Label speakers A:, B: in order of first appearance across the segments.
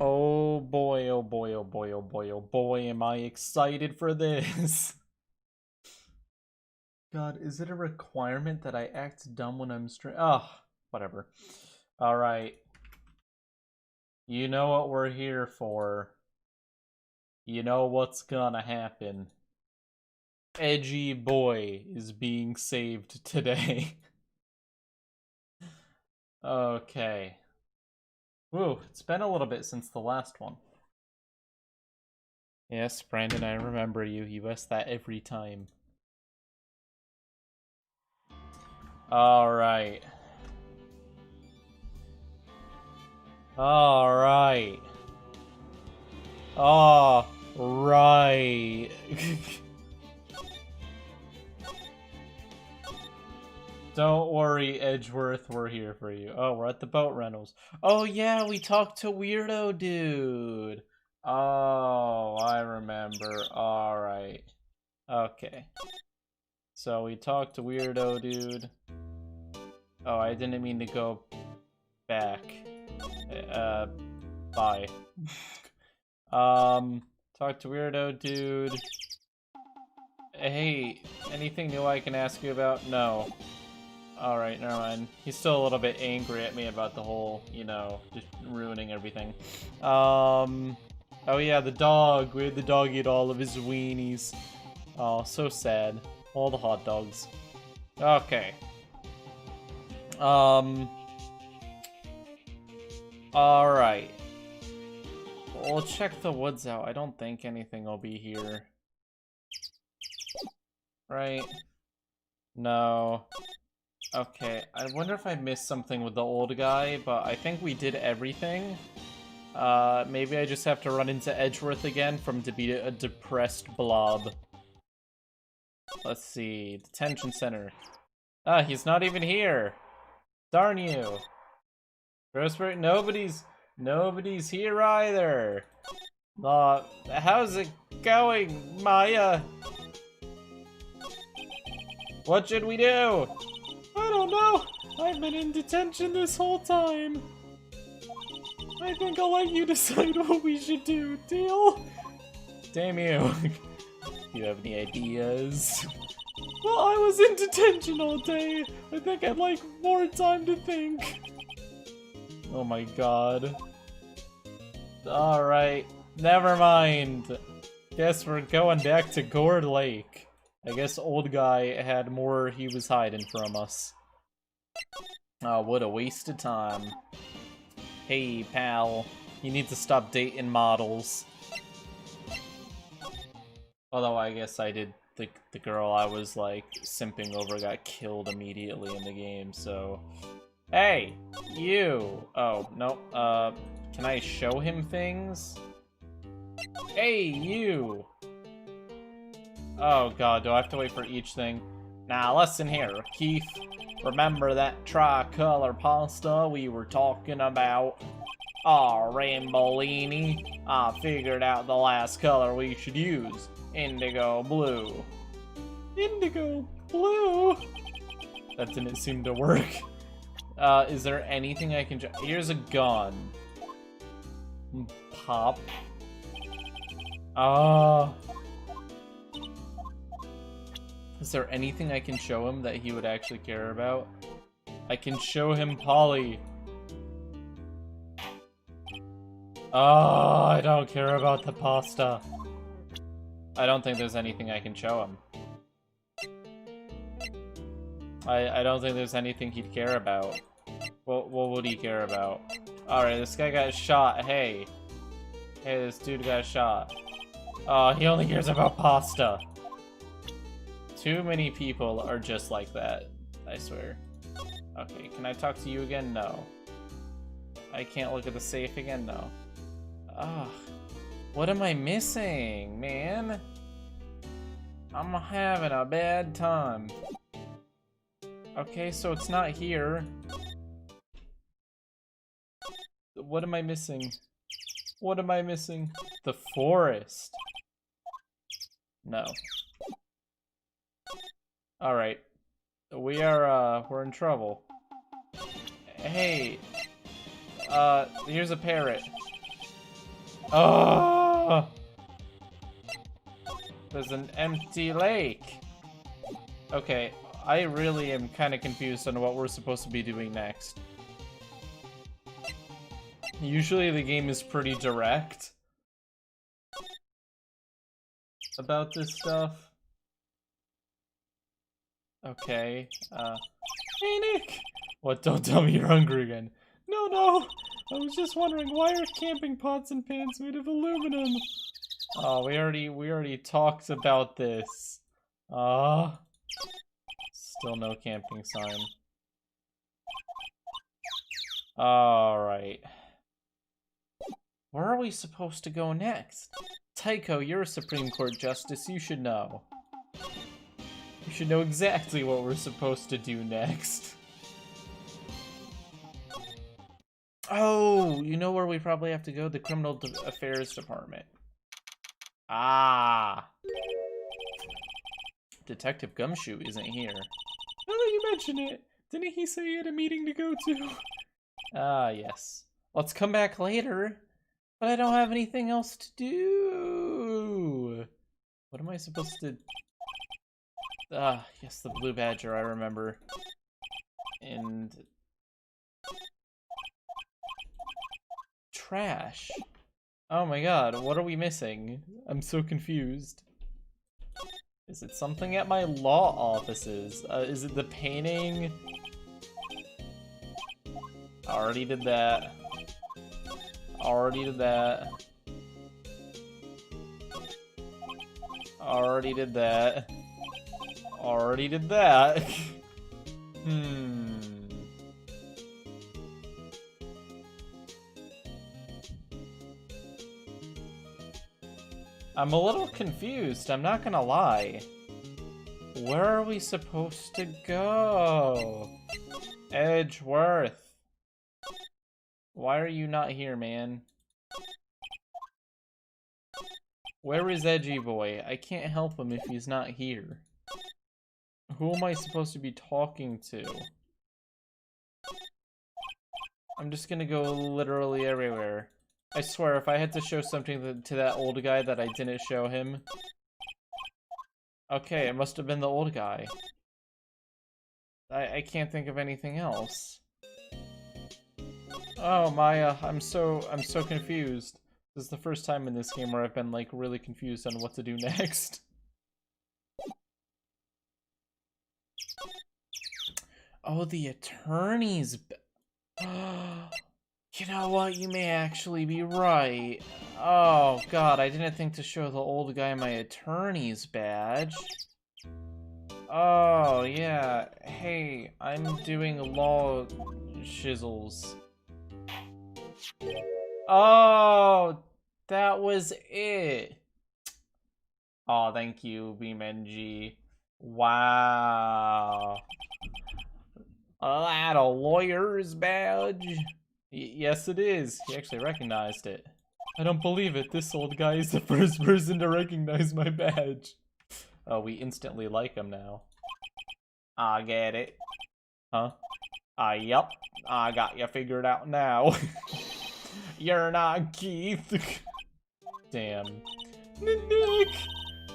A: Oh boy, oh boy, oh boy, oh boy, oh boy, am I excited for this. God, is it a requirement that I act dumb when I'm Oh, whatever. Alright. You know what we're here for. You know what's gonna happen. Edgy Boy is being saved today. Okay. Woo, it's been a little bit since the last one. Yes, Brandon, I remember you. You ask that every time. Alright. Alright. Alright. Don't worry, Edgeworth, we're here for you. Oh, we're at the boat rentals. Oh yeah, we talked to Weirdo Dude. Oh, I remember. Alright. Okay. So we talked to Weirdo Dude. Oh, I didn't mean to go back. Bye. Talk to Weirdo Dude. Hey, anything new I can ask you about? No. Alright, never mind. He's still a little bit angry at me about the whole, you know, just ruining everything. Oh yeah, the dog. We had the dog eat all of his weenies. Oh, so sad. All the hot dogs. Okay. Alright. We'll check the woods out. I don't think anything will be here. Right? No. Okay, I wonder if I missed something with the old guy, but I think we did everything. Maybe I just have to run into Edgeworth again from to be a depressed blob. Let's see, detention center. Ah, he's not even here. Darn you. Grossberg, nobody's here either. How's it going, Maya? What should we do? I don't know. I've been in detention this whole time. I think I'll let you decide what we should do. Deal? Damn you. You have any ideas? Well, I was in detention all day. I think I'd like more time to think. Oh my god. Alright. Never mind. Guess we're going back to Gourd Lake. I guess old guy had more he was hiding from us. Oh, what a waste of time. Hey, pal. You need to stop dating models. Although I guess I did the girl I was like simping over got killed immediately in the game, so. Hey, you. Oh, no. Can I show him things? Hey, you. Oh god, do I have to wait for each thing? Now listen here, Keith. Remember that tricolor pasta we were talking about? Aw, Rambolini. I figured out the last color we should use. Indigo blue. Indigo blue? That didn't seem to work. Is there anything I can Here's a gun. Pop. Is there anything I can show him that he would actually care about? I can show him Polly. Oh, I don't care about the pasta. I don't think there's anything I can show him. I don't think there's anything he'd care about. What would he care about? Alright, this guy got shot. Hey. Hey, this dude got shot. Oh, he only cares about pasta. Too many people are just like that, I swear. Okay, can I talk to you again? No. I can't look at the safe again? No. Ugh. What am I missing, man? I'm having a bad time. Okay, so it's not here. What am I missing? What am I missing? The forest. No. Alright. We're in trouble. Hey. Here's a parrot. Oh! There's an empty lake. Okay, I really am kind of confused on what we're supposed to be doing next. Usually the game is pretty direct about this stuff. Okay, hey Nick! What, don't tell me you're hungry again. No, I was just wondering, why are camping pots and pans made of aluminum? Oh, we already talked about this. Still no camping sign. Alright. Where are we supposed to go next? Tycho, you're a Supreme Court Justice, you should know. You should know exactly what we're supposed to do next. Oh, you know where we probably have to go? The Criminal Affairs Department. Ah. Detective Gumshoe isn't here. Now that you mention it, didn't he say he had a meeting to go to? Ah, yes. Let's come back later. But I don't have anything else to do. What am I supposed to... Ah, yes, the Blue Badger, I remember. And... trash. Oh my god, what are we missing? I'm so confused. Is it something at my law offices? Is it the painting? Already did that. Already did that. Already did that. Already did that. I'm a little confused, I'm not gonna lie. Where are we supposed to go? Edgeworth. Why are you not here, man? Where is Edgy Boy? I can't help him if he's not here. Who am I supposed to be talking to? I'm just gonna go literally everywhere. I swear, if I had to show something to that old guy that I didn't show him... Okay, it must have been the old guy. I can't think of anything else. Oh, Maya, I'm so confused. This is the first time in this game where I've been, like, really confused on what to do next. Oh, the attorney's... You know what? You may actually be right. Oh, God, I didn't think to show the old guy my attorney's badge. Oh, yeah. Hey, I'm doing law shizzles. Oh, that was it. Oh, thank you, BeamNG. Wow. That a lawyer's badge? Yes, it is. He actually recognized it. I don't believe it. This old guy is the first person to recognize my badge. Oh, we instantly like him now. I get it. Huh? Yup. I got you figured out now. You're not Keith. Damn. Nick!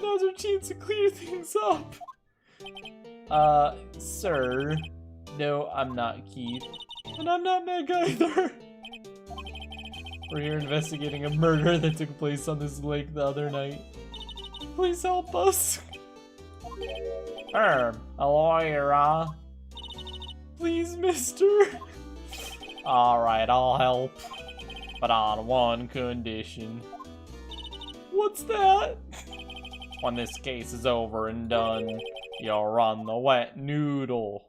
A: Now's our chance to clear things up. Sir. No, I'm not Keith. And I'm not Meg either. We're here investigating a murder that took place on this lake the other night. Please help us. A lawyer, huh? Please, mister. Alright, I'll help. But on one condition. What's that? When this case is over and done, you'll run the wet noodle.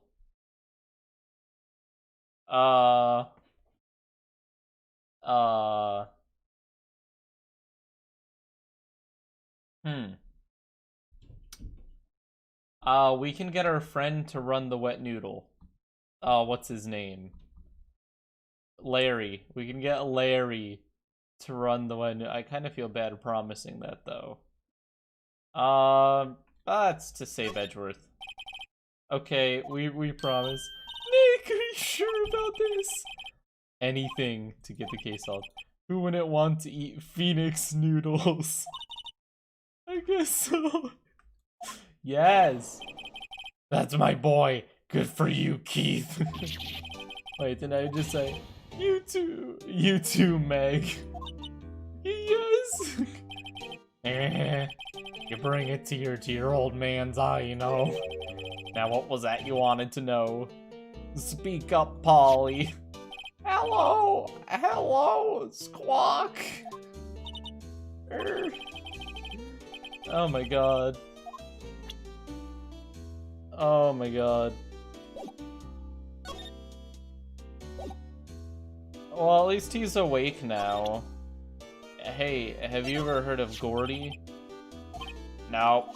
A: We can get our friend to run the wet noodle. What's his name? Larry. We can get Larry to run the wet noodle. I kind of feel bad promising that, though. That's to save Edgeworth. Okay, we promise. Nick, are you sure about this? Anything to get the case solved. Who wouldn't want to eat Phoenix noodles? I guess so. Yes! That's my boy! Good for you, Keith! Wait, did I just say, you too, Meg? Yes! You bring a tear to your old man's eye, you know. Now what was that you wanted to know? Speak up, Polly. Hello! Hello, Squawk! Oh my god. Oh my god. Well, at least he's awake now. Hey, have you ever heard of Gordy? No.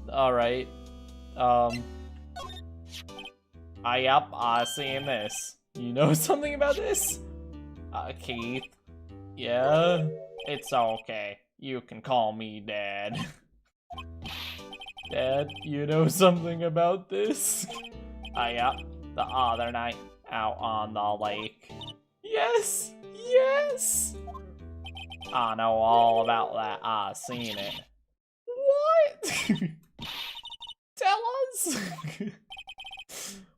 A: Alright. I seen this. You know something about this? Keith. Yeah? It's okay. You can call me Dad. Dad, you know something about this? Yep. The other night, out on the lake. Yes! Yes! I know all about that. I seen it. What? Tell us!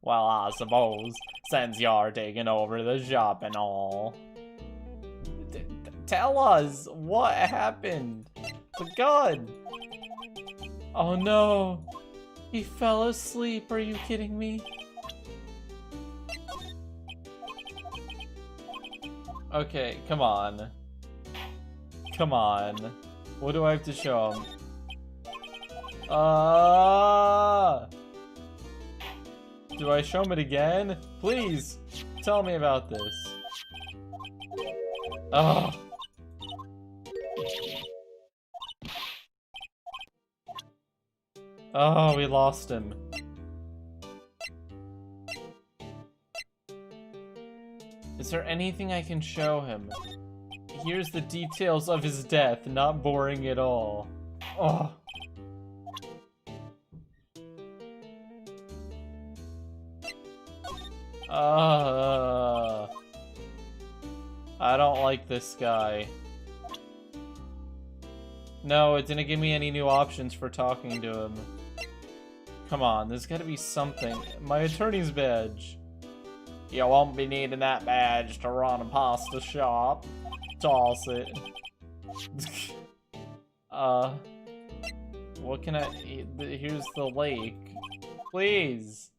A: Well, I suppose, since you're taking over the shop and all. Tell us, what happened? The gun! Oh no! He fell asleep, are you kidding me? Okay, come on. Come on. What do I have to show him? Do I show him it again? Please, tell me about this. Oh. Oh, we lost him. Is there anything I can show him? Here's the details of his death, not boring at all. Oh. I don't like this guy. No, it didn't give me any new options for talking to him. Come on, there's gotta be something. My attorney's badge. You won't be needing that badge to run a pasta shop. Toss it. What can I... Here's the lake. Please.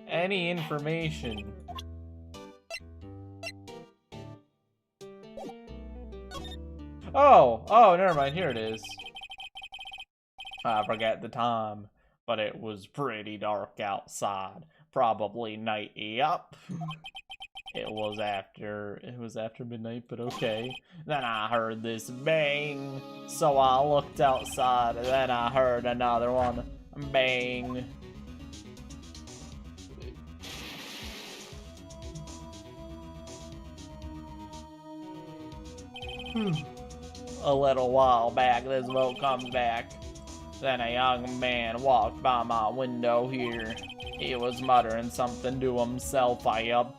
A: Any information. Oh, never mind, here it is. I forget the time, but it was pretty dark outside. Probably night, yep. It was after midnight, but okay. Then I heard this bang, so I looked outside, and then I heard another one, bang. A little while back, this boat comes back. Then a young man walked by my window here. He was muttering something to himself, What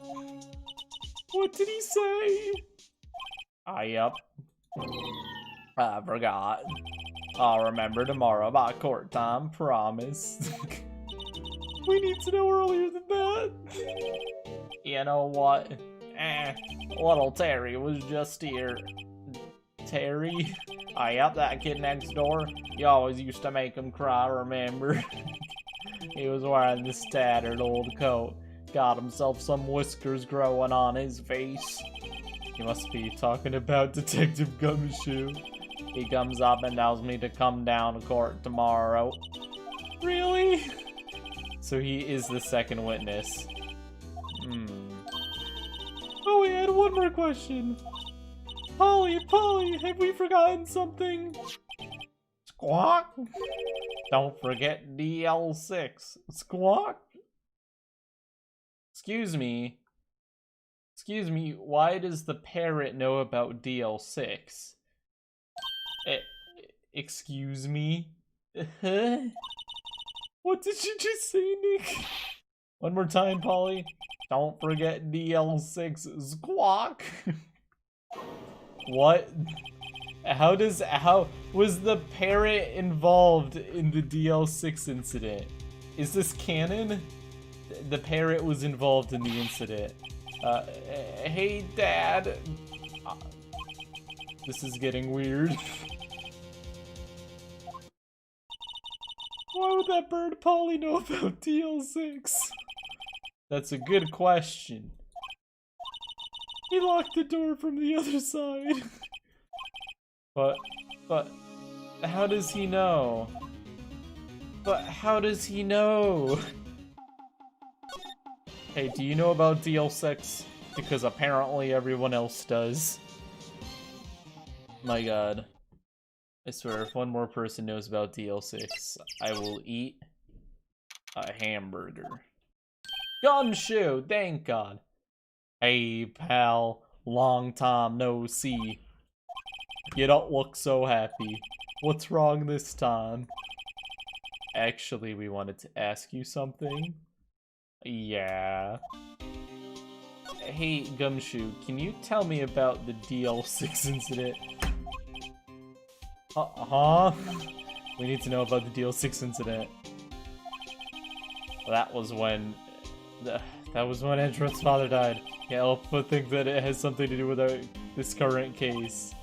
A: did he say? I forgot. I'll remember tomorrow by court time, promise. We need to know earlier than that. You know what? Little Terry was just here. Terry? Yep, that kid next door. You always used to make him cry, remember? He was wearing this tattered old coat. Got himself some whiskers growing on his face. He must be talking about Detective Gumshoe. He comes up and tells me to come down to court tomorrow. Really? So he is the second witness. Oh, we had one more question. Polly, have we forgotten something? Squawk? Don't forget DL6. Squawk? Excuse me, why does the parrot know about DL6? Excuse me? What did you just say, Nick? One more time, Polly. Don't forget DL6. Squawk! What? How was the parrot involved in the DL6 incident? Is this canon? The parrot was involved in the incident. Hey, Dad. This is getting weird. Why would that bird Polly know about DL6? That's a good question. He locked the door from the other side. But, how does he know? But how does he know? Hey, do you know about DL6? Because apparently everyone else does. My god. I swear, if one more person knows about DL6, I will eat a hamburger. Gumshoe! Thank god. Hey, pal. Long time no see. You don't look so happy. What's wrong this time? Actually, we wanted to ask you something. Yeah. Hey, Gumshoe, can you tell me about the DL6 incident? Huh? We need to know about the DL6 incident. That was when... That was when Edgeworth's father died. Yeah, Alpha thinks that it has something to do with this current case.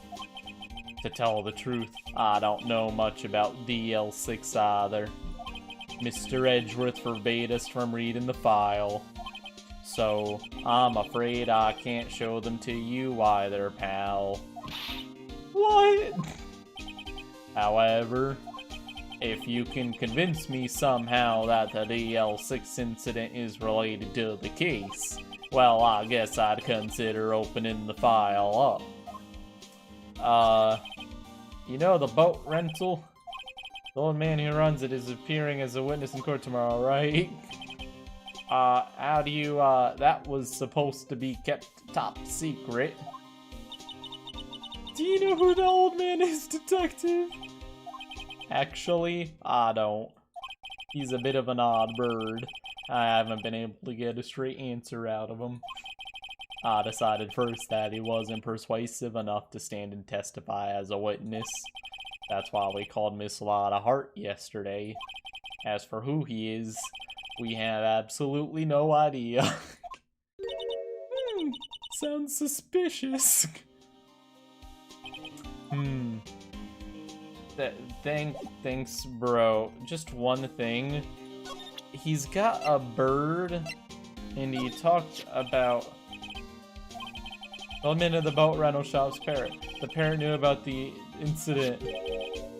A: To tell the truth, I don't know much about DL6 either. Mr. Edgeworth forbade us from reading the file. So, I'm afraid I can't show them to you either, pal. What? However, if you can convince me somehow that the DL6 incident is related to the case, well, I guess I'd consider opening the file up. You know the boat rental? The old man who runs it is appearing as a witness in court tomorrow, right? How do you, that was supposed to be kept top secret. Do you know who the old man is, detective? Actually, I don't. He's a bit of an odd bird. I haven't been able to get a straight answer out of him. I decided first that he wasn't persuasive enough to stand and testify as a witness. That's why we called Miss Lotta Hart yesterday. As for who he is, we have absolutely no idea. Sounds suspicious. Thanks, bro. Just one thing. He's got a bird, and he talked about the old man of the boat rental shop's parrot. The parrot knew about the incident.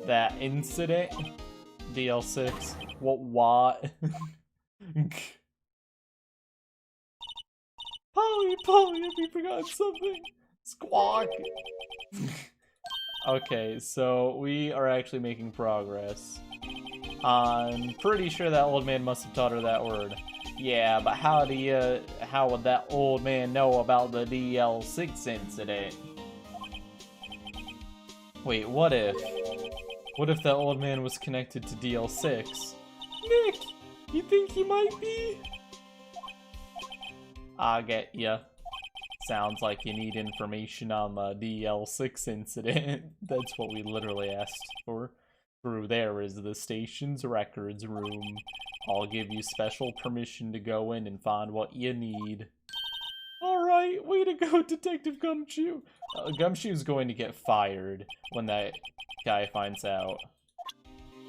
A: That incident? DL6. What? Polly, have you forgotten something? Squawk! Okay, so we are actually making progress. I'm pretty sure that old man must have taught her that word. Yeah, but how would that old man know about the DL6 incident? Wait, what if that old man was connected to DL6? Nick, you think he might be? I get ya. Sounds like you need information on the DL6 incident. That's what we literally asked for. Through there is the station's records room. I'll give you special permission to go in and find what you need. Alright, way to go, Detective Gumshoe. Gumshoe's going to get fired when that guy finds out.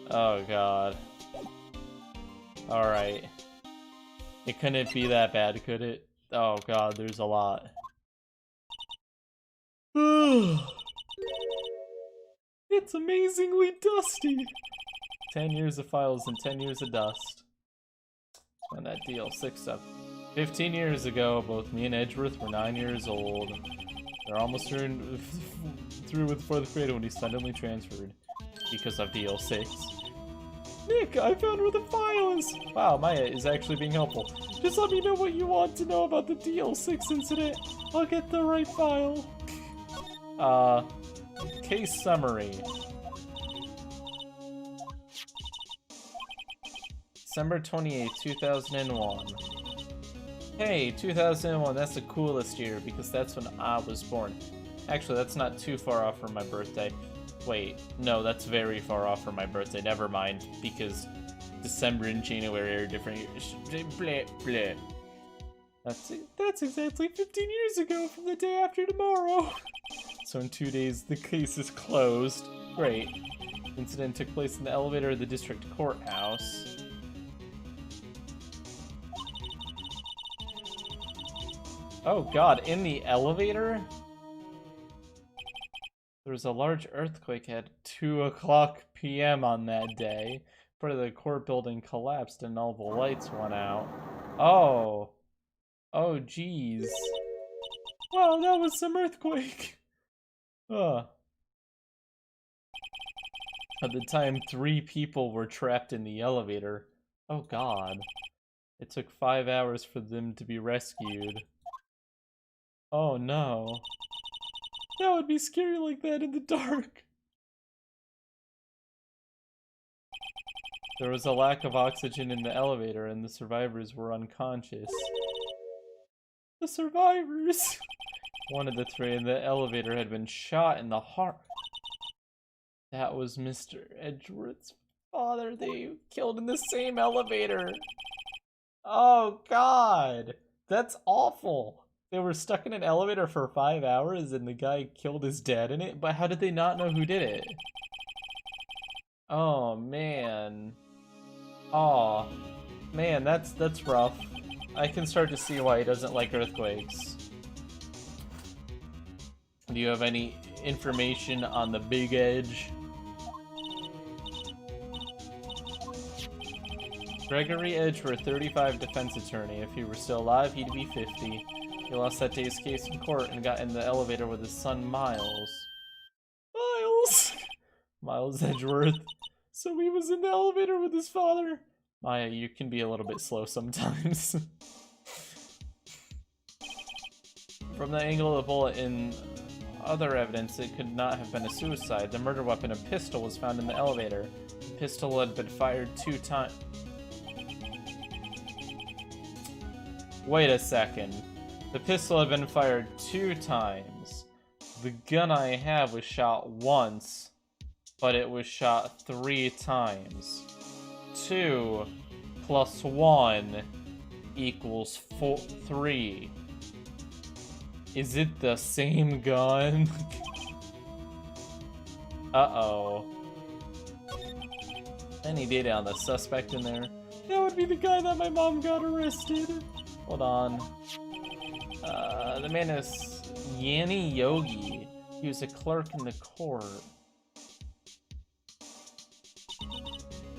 A: Oh god. Alright. It couldn't be that bad, could it? Oh god, there's a lot. It's amazingly dusty. 10 years of files and 10 years of dust. And that DL6 up. 15 years ago, both me and Edgeworth were 9 years old. They're almost through with 4th grade when he suddenly transferred. Because of DL6. Nick, I found where the file is! Wow, Maya is actually being helpful. Just let me know what you want to know about the DL6 incident. I'll get the right file. Case summary. December 28th, 2001. Hey, 2001, that's the coolest year because that's when I was born. Actually, that's not too far off from my birthday. Wait, no, that's very far off from my birthday. Never mind, because December and January are different years. Blah, blah. That's exactly 15 years ago from the day after tomorrow. So in 2 days, the case is closed. Great. The incident took place in the elevator of the district courthouse. Oh god, in the elevator? There was a large earthquake at 2:00 p.m. on that day. Part of the court building collapsed and all the lights went out. Oh. Oh, jeez. Wow, that was some earthquake. Ugh. At the time, 3 people were trapped in the elevator. Oh god. It took 5 hours for them to be rescued. Oh no. That would be scary like that in the dark. There was a lack of oxygen in the elevator and the survivors were unconscious. The survivors! One of the 3 in the elevator had been shot in the heart. That was Mr. Edgeworth's father. They killed in the same elevator. Oh god! That's awful! They were stuck in an elevator for 5 hours and the guy killed his dad in it? But how did they not know who did it? Oh, man. Aw. Man, that's rough. I can start to see why he doesn't like earthquakes. Do you have any information on the Big Edge? Gregory Edgeworth, 35, defense attorney. If he were still alive, he'd be 50. He lost that day's case in court and got in the elevator with his son, Miles. Miles! Miles Edgeworth. So he was in the elevator with his father? Maya, you can be a little bit slow sometimes. From the angle of the bullet in other evidence, it could not have been a suicide. The murder weapon, a pistol, was found in the elevator. The pistol had been fired 2 times. Wait a second. The pistol had been fired 2 times. The gun I have was shot once, but it was shot 3 times. 2 plus 1 equals 3. Is it the same gun? Uh-oh. Any data on the suspect in there? That would be the guy that my mom got arrested. Hold on. The man is Yanni Yogi. He was a clerk in the court.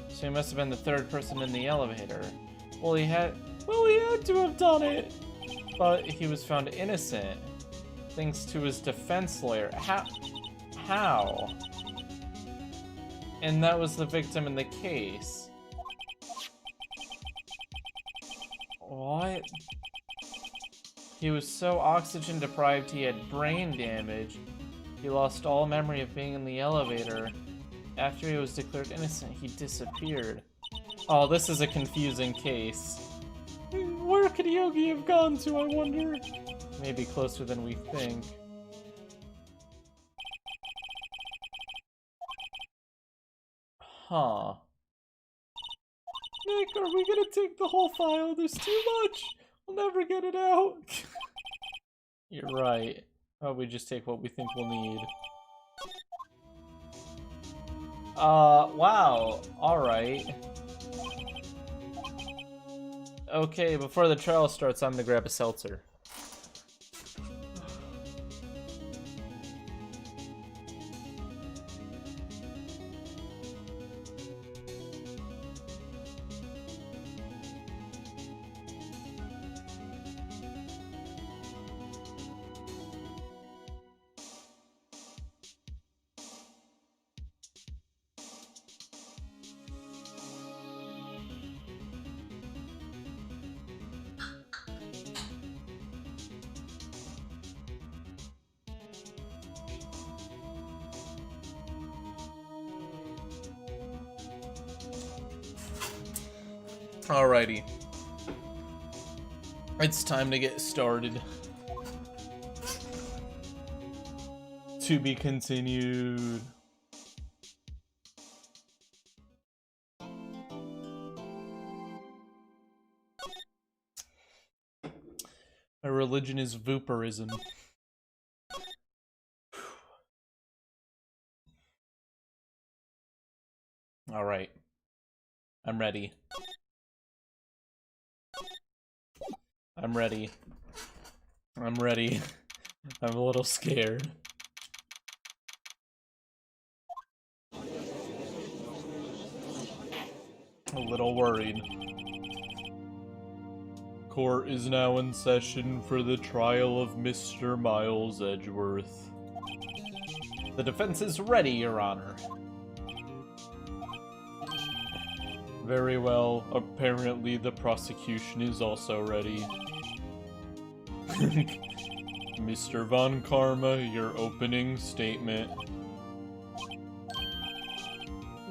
A: So he must have been the 3rd person in the elevator. Well, he had to have done it. But he was found innocent. Thanks to his defense lawyer. How? And that was the victim in the case. What? He was so oxygen deprived he had brain damage. He lost all memory of being in the elevator. After he was declared innocent, he disappeared. Oh, this is a confusing case. Where could Yogi have gone to, I wonder? Maybe closer than we think. Huh. Nick, are we gonna take the whole file? There's too much! We'll never get it out! You're right. Oh, we just take what we think we'll need. Wow. Alright. Okay, before the trial starts, I'm gonna grab a seltzer. Alrighty. It's time to get started. To be continued. My religion is Vooperism. Alright. I'm ready. I'm ready. I'm ready. I'm a little scared. A little worried. Court is now in session for the trial of Mr. Miles Edgeworth. The defense is ready, Your Honor. Very well. Apparently the prosecution is also ready. Mr. Von Karma, your opening statement.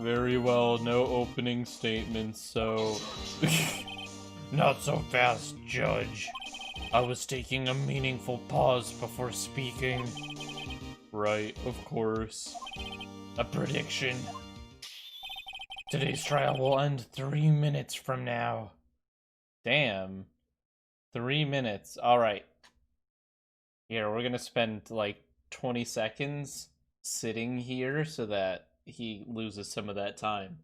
A: Very well, no opening statements, so... Not so fast, Judge. I was taking a meaningful pause before speaking. Right, of course. A prediction. Today's trial will end 3 minutes from now. Damn. 3 minutes. Alright. Here, we're gonna spend like 20 seconds sitting here so that he loses some of that time.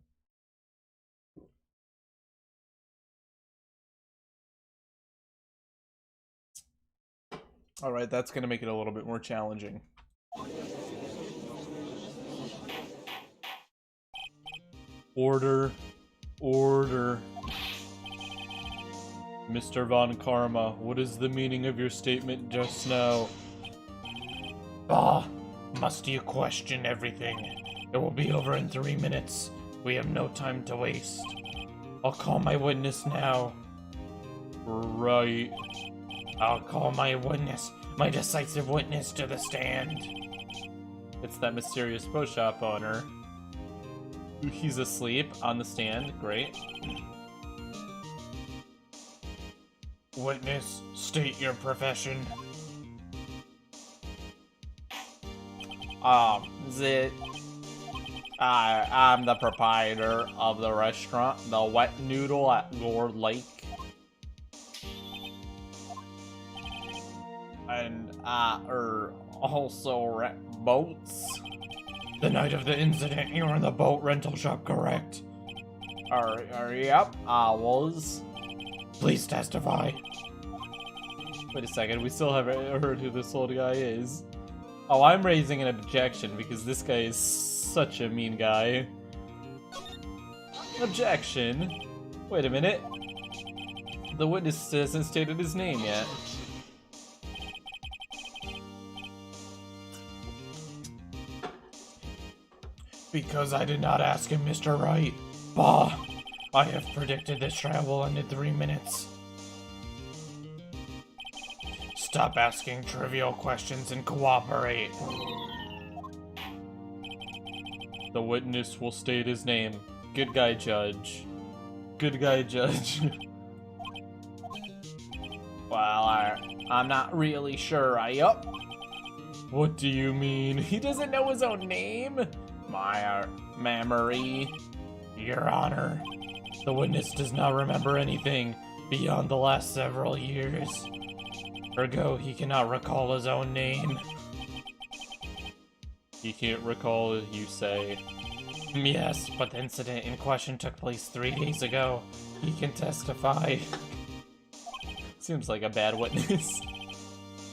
A: Alright, that's gonna make it a little bit more challenging. Order. Order. Mr. Von Karma, what is the meaning of your statement just now? Must you question everything? It will be over in 3 minutes. We have no time to waste. I'll call my witness now. Right. I'll call my witness, my decisive witness to the stand. It's that mysterious bow shop owner. He's asleep on the stand. Great. Witness, state your profession. I'm the proprietor of the restaurant, the Wet Noodle at Lord Lake. And also rent boats. The night of the incident, you were in the boat rental shop, correct? Yep, I was. Please testify. Wait a second, we still haven't heard who this old guy is. Oh, I'm raising an objection because this guy is such a mean guy. Objection? Wait a minute. The witness hasn't stated his name yet. Because I did not ask him, Mr. Wright. Bah! I have predicted this trial will end in 3 minutes. Stop asking trivial questions and cooperate. The witness will state his name. Good guy, Judge. Good guy, Judge. Well, I'm not really sure, yup. What do you mean? He doesn't know his own name? My memory. Your Honor, the witness does not remember anything beyond the last several years. Ergo, he cannot recall his own name. He can't recall it, you say? Yes, but the incident in question took place 3 days ago. He can testify. Seems like a bad witness.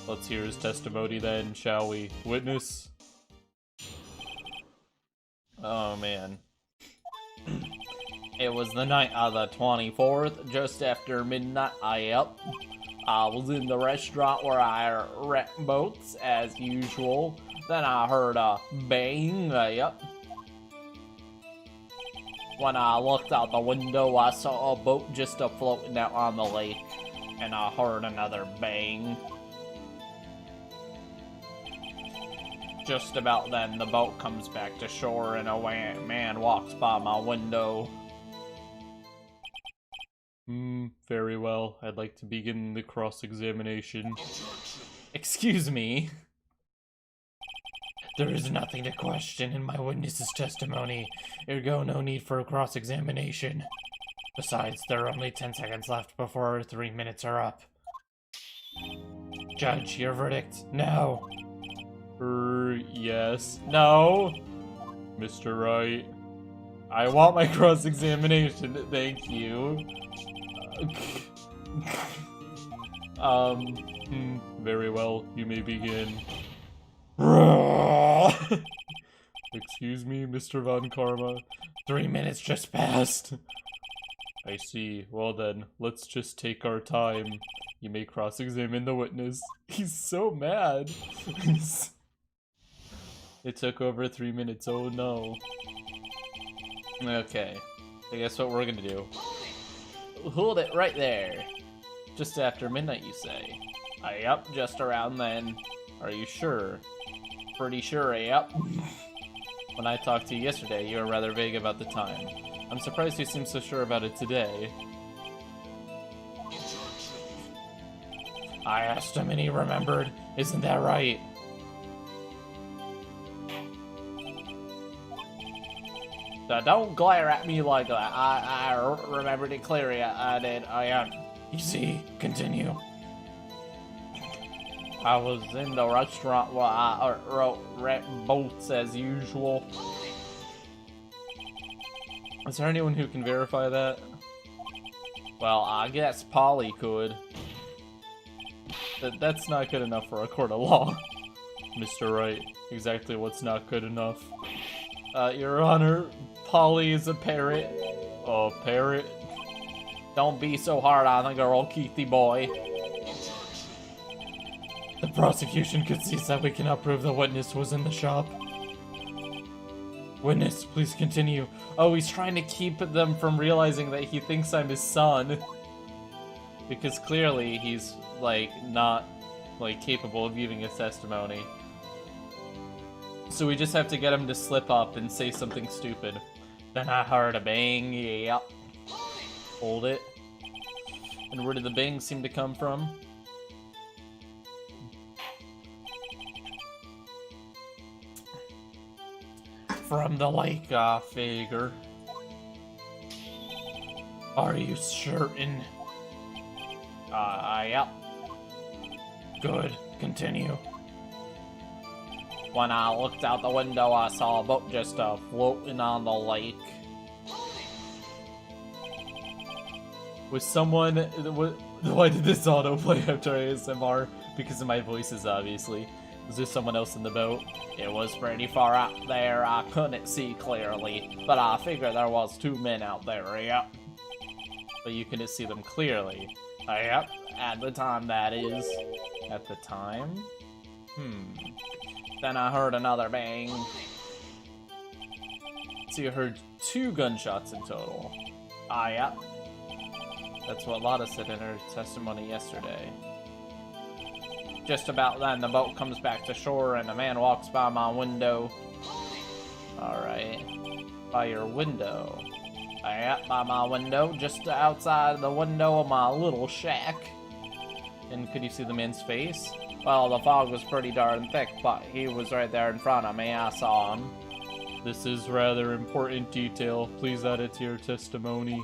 A: Let's hear his testimony then, shall we? Witness? Oh, man. It was the night of the 24th, just after midnight, yep. I was in the restaurant where I rent boats, as usual. Then I heard a bang, yep. When I looked out the window, I saw a boat just floating out on the lake. And I heard another bang. Just about then, the boat comes back to shore and a man walks by my window. Very well. I'd like to begin the cross-examination. Excuse me. There is nothing to question in my witness's testimony. Ergo, no need for a cross-examination. Besides, there are only 10 seconds left before our 3 minutes are up. Judge, your verdict? No. Yes. No. Mr. Wright. I want my cross-examination, thank you. Very well, you may begin. Excuse me, Mr. Von Karma. 3 minutes just passed. I see. Well then, let's just take our time. You may cross-examine the witness. He's so mad. It took over 3 minutes, oh no. Okay, I guess what we're gonna do. Hold it right there. Just after midnight, you say? Yep, just around then. Are you sure? Pretty sure, yep. When I talked to you yesterday, you were rather vague about the time. I'm surprised you seem so sure about it today. I asked him and he remembered. Isn't that right? Don't glare at me like that. I remembered it clearly. I did. Easy. Continue. I was in the restaurant while I wrote boats as usual. Is there anyone who can verify that? Well, I guess Polly could. That's not good enough for a court of law. Mr. Wright, exactly what's not good enough? Your Honor, Polly is a parrot. A parrot? Don't be so hard on the girl, Keithy boy. The prosecution concedes that we cannot prove the witness was in the shop. Witness, please continue. Oh, he's trying to keep them from realizing that he thinks I'm his son. Because clearly he's, like, not, like, capable of giving his testimony. So we just have to get him to slip up and say something stupid. Then I heard a bang, yep. Hold it. And where did the bang seem to come from? From the lake, I figure. Are you certain? Yep. Good. Continue. When I looked out the window, I saw a boat just floating on the lake. Was someone... Why did this autoplay after ASMR? Because of my voices, obviously. Was there someone else in the boat? It was pretty far out there. I couldn't see clearly. But I figured there was 2 men out there, yep. But you couldn't see them clearly. Yep. At the time, that is. At the time? Then I heard another bang. So you heard 2 gunshots in total. Yep. That's what Lotta said in her testimony yesterday. Just about then, the boat comes back to shore and a man walks by my window. Alright. By your window. Yep, by my window, just outside the window of my little shack. And could you see the man's face? Well, the fog was pretty darn thick, but he was right there in front of me. I saw him. This is rather important detail. Please add it to your testimony.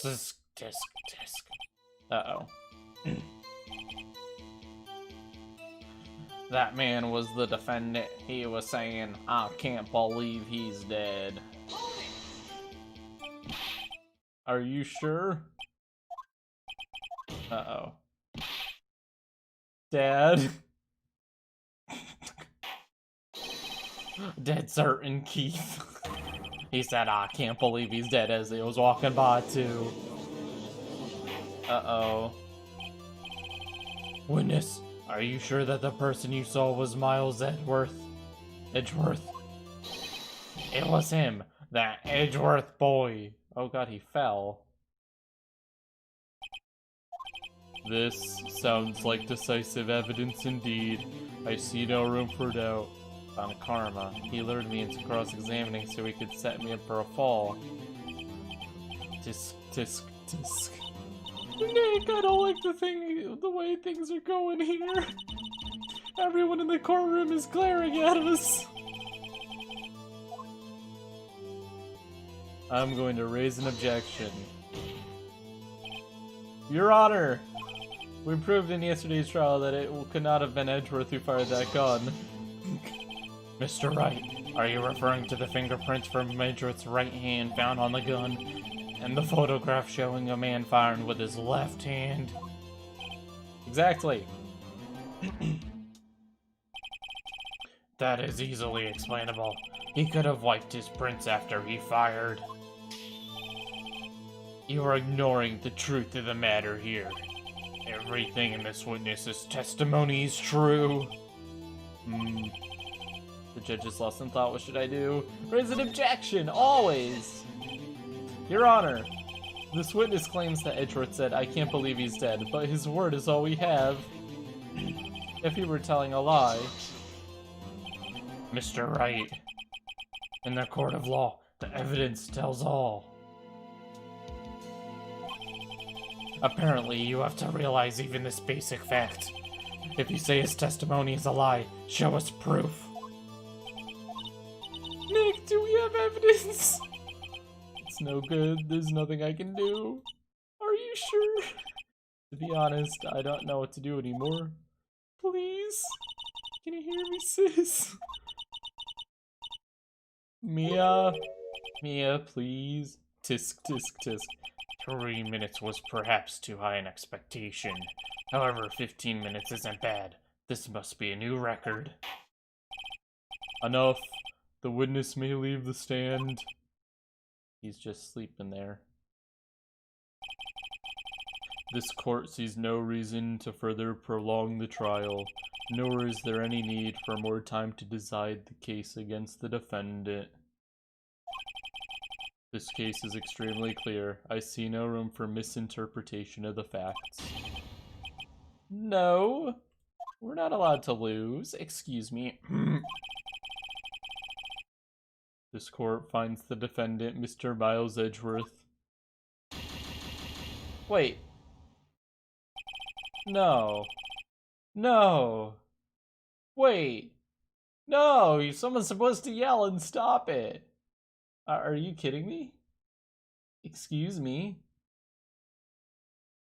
A: Tisk, tisk, tisk. Uh-oh. That man was the defendant. He was saying, I can't believe he's dead. Are you sure? Uh-oh. Dad? Dead certain, Keith. He said, I can't believe he's dead as he was walking by, too. Uh-oh. Witness, are you sure that the person you saw was Miles Edgeworth? Edgeworth? It was him, that Edgeworth boy. Oh god, he fell. This sounds like decisive evidence indeed. I see no room for doubt. On karma, he lured me into cross-examining so he could set me up for a fall. Tisk, tisk, tisk. Nick, I don't like the way things are going here. Everyone in the courtroom is glaring at us. I'm going to raise an objection. Your Honor, we proved in yesterday's trial that it could not have been Edgeworth who fired that gun. Mr. Wright, are you referring to the fingerprints from Edgeworth's right hand found on the gun, and the photograph showing a man firing with his left hand? Exactly. That is easily explainable. He could have wiped his prints after he fired. You are ignoring the truth of the matter here. Everything in this witness's testimony is true. The judge is lost in thought. What should I do? Raise an objection, always! Your Honor, this witness claims that Edgeworth said, "I can't believe he's dead," but his word is all we have. If he were telling a lie... Mr. Wright, in the court of law, the evidence tells all. Apparently, you have to realize even this basic fact. If you say his testimony is a lie, show us proof. Nick, do we have evidence? It's no good. There's nothing I can do. Are you sure? To be honest, I don't know what to do anymore. Please? Can you hear me, sis? Mia, please. Tisk, tisk, tisk. 3 minutes was perhaps too high an expectation. However, 15 minutes isn't bad. This must be a new record. Enough. The witness may leave the stand. He's just sleeping there. This court sees no reason to further prolong the trial, nor is there any need for more time to decide the case against the defendant. This case is extremely clear. I see no room for misinterpretation of the facts. No, we're not allowed to lose. Excuse me. This court finds the defendant, Mr. Miles Edgeworth. Wait. No. No. Wait. No, someone's supposed to yell and stop it. Are you kidding me? Excuse me?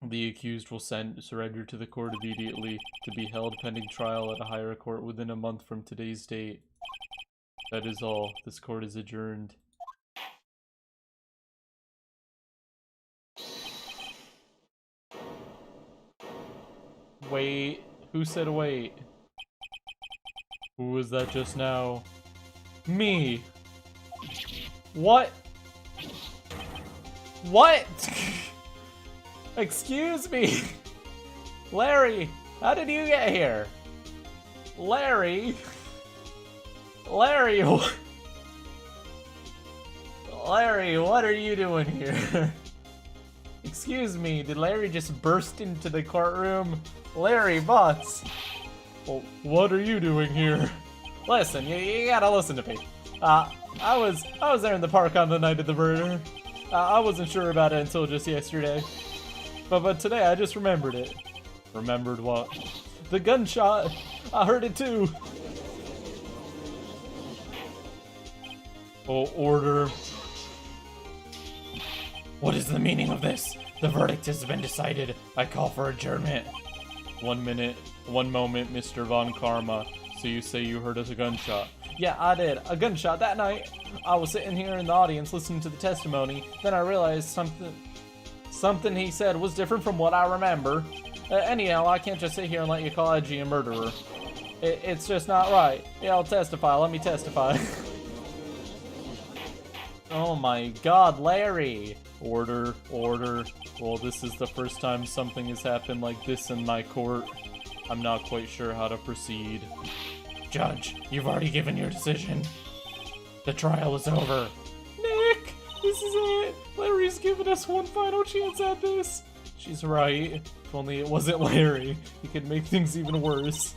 A: The accused will surrender to the court immediately to be held pending trial at a higher court within a month from today's date. That is all. This court is adjourned. Wait. Who said wait? Who was that just now? Me! What? What? Excuse me! Larry, how did you get here? Larry? Larry, Larry, what are you doing here? Excuse me, did Larry just burst into the courtroom? Larry, boss! Well, what are you doing here? Listen, you gotta listen to me. I was there in the park on the night of the murder. I wasn't sure about it until just yesterday. But today I just remembered it. Remembered what? The gunshot! I heard it too! Oh, order. What is the meaning of this? The verdict has been decided. I call for adjournment. 1 minute, 1 moment, Mr. Von Karma. So you say you heard a gunshot? Yeah, I did. A gunshot that night. I was sitting here in the audience listening to the testimony. Then I realized something he said was different from what I remember. Anyhow, I can't just sit here and let you call Edgy a murderer. It's just not right. Yeah, I'll testify. Let me testify. Oh my god, Larry! Order, order. Well, this is the first time something has happened like this in my court. I'm not quite sure how to proceed. Judge, you've already given your decision. The trial is over. Nick, this is it. Larry's given us one final chance at this. She's right. If only it wasn't Larry. He could make things even worse.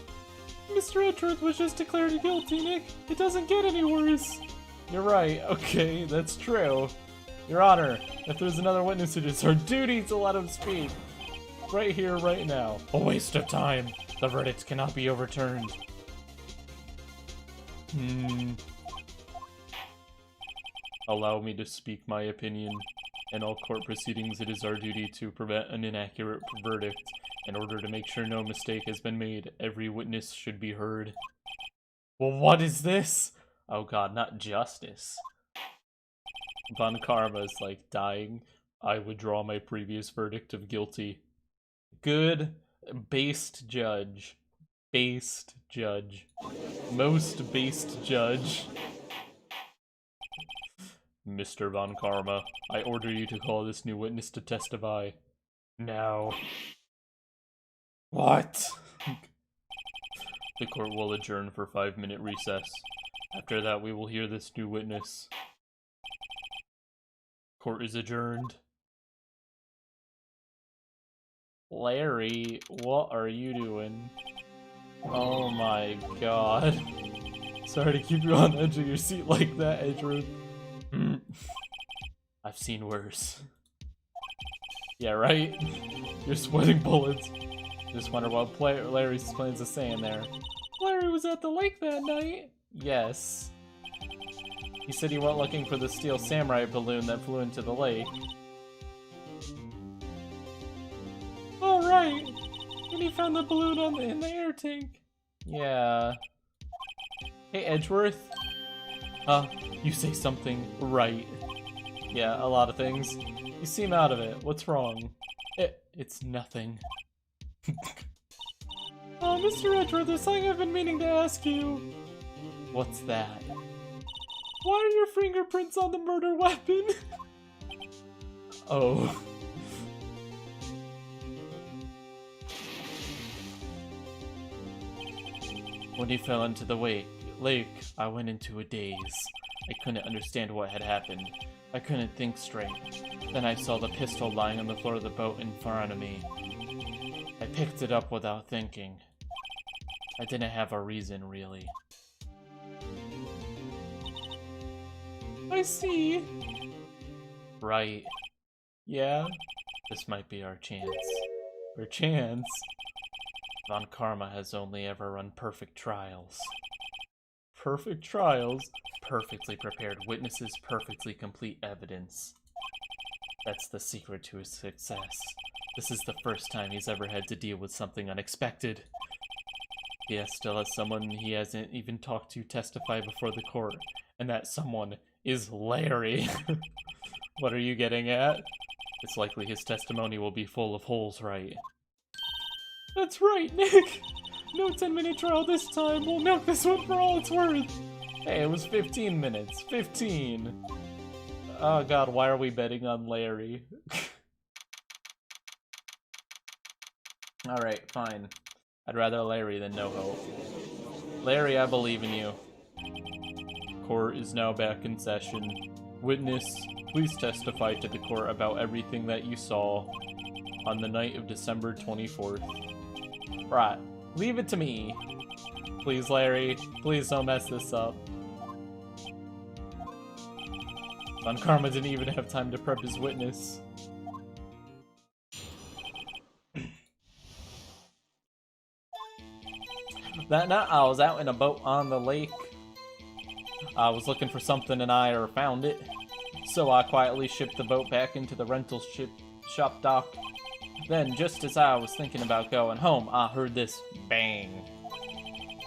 A: Mr. Edgeworth was just declared guilty, Nick. It doesn't get any worse. You're right. Okay, that's true. Your Honor, if there's another witness, it is our duty to let him speak. Right here, right now. A waste of time. The verdict cannot be overturned. Allow me to speak my opinion. In all court proceedings, it is our duty to prevent an inaccurate verdict. In order to make sure no mistake has been made, every witness should be heard. Well, what is this? Oh god, not justice. Von Karma is like dying. I withdraw my previous verdict of guilty. Good. Based judge. Based judge. Most based judge. Mr. Von Karma, I order you to call this new witness to testify. Now. What? The court will adjourn for 5-minute recess. After that, we will hear this new witness. Court is adjourned. Larry, what are you doing? Oh my god. Sorry to keep you on the edge of your seat like that, Edgeworth. I've seen worse. Yeah, right? You're sweating bullets. Just wonder what Larry's plans to say in there. Larry was at the lake that night? Yes. He said he went looking for the steel samurai balloon that flew into the lake. Oh, right. And he found the balloon in the air tank. Yeah. Hey, Edgeworth. You say something right. Yeah, a lot of things. You seem out of it. What's wrong? It's nothing. Oh, Mr. Edgeworth, there's something I've been meaning to ask you. What's that? Why are your fingerprints on the murder weapon? Oh. When he fell into the lake, I went into a daze. I couldn't understand what had happened. I couldn't think straight. Then I saw the pistol lying on the floor of the boat in front of me. I picked it up without thinking. I didn't have a reason, really. I see. Right. Yeah? This might be our chance. Our chance? Von Karma has only ever run perfect trials. Perfect trials? Perfectly prepared witnesses, perfectly complete evidence. That's the secret to his success. This is the first time he's ever had to deal with something unexpected. He has to let someone he hasn't even talked to testify before the court, and that someone is Larry. What are you getting at? It's likely his testimony will be full of holes, right? That's right, Nick! No 10-minute trial this time. We'll milk this one for all it's worth. Hey, it was 15 minutes. 15. Oh god, why are we betting on Larry? Alright, fine. I'd rather Larry than no hope. Larry, I believe in you. Court is now back in session. Witness, please testify to the court about everything that you saw on the night of December 24th. Right. Leave it to me. Please, Larry. Please don't mess this up. Von Karma didn't even have time to prep his witness. That night, I was out in a boat on the lake. I was looking for something and I found it. So I quietly shipped the boat back into the rental shop dock. Then, just as I was thinking about going home, I heard this bang.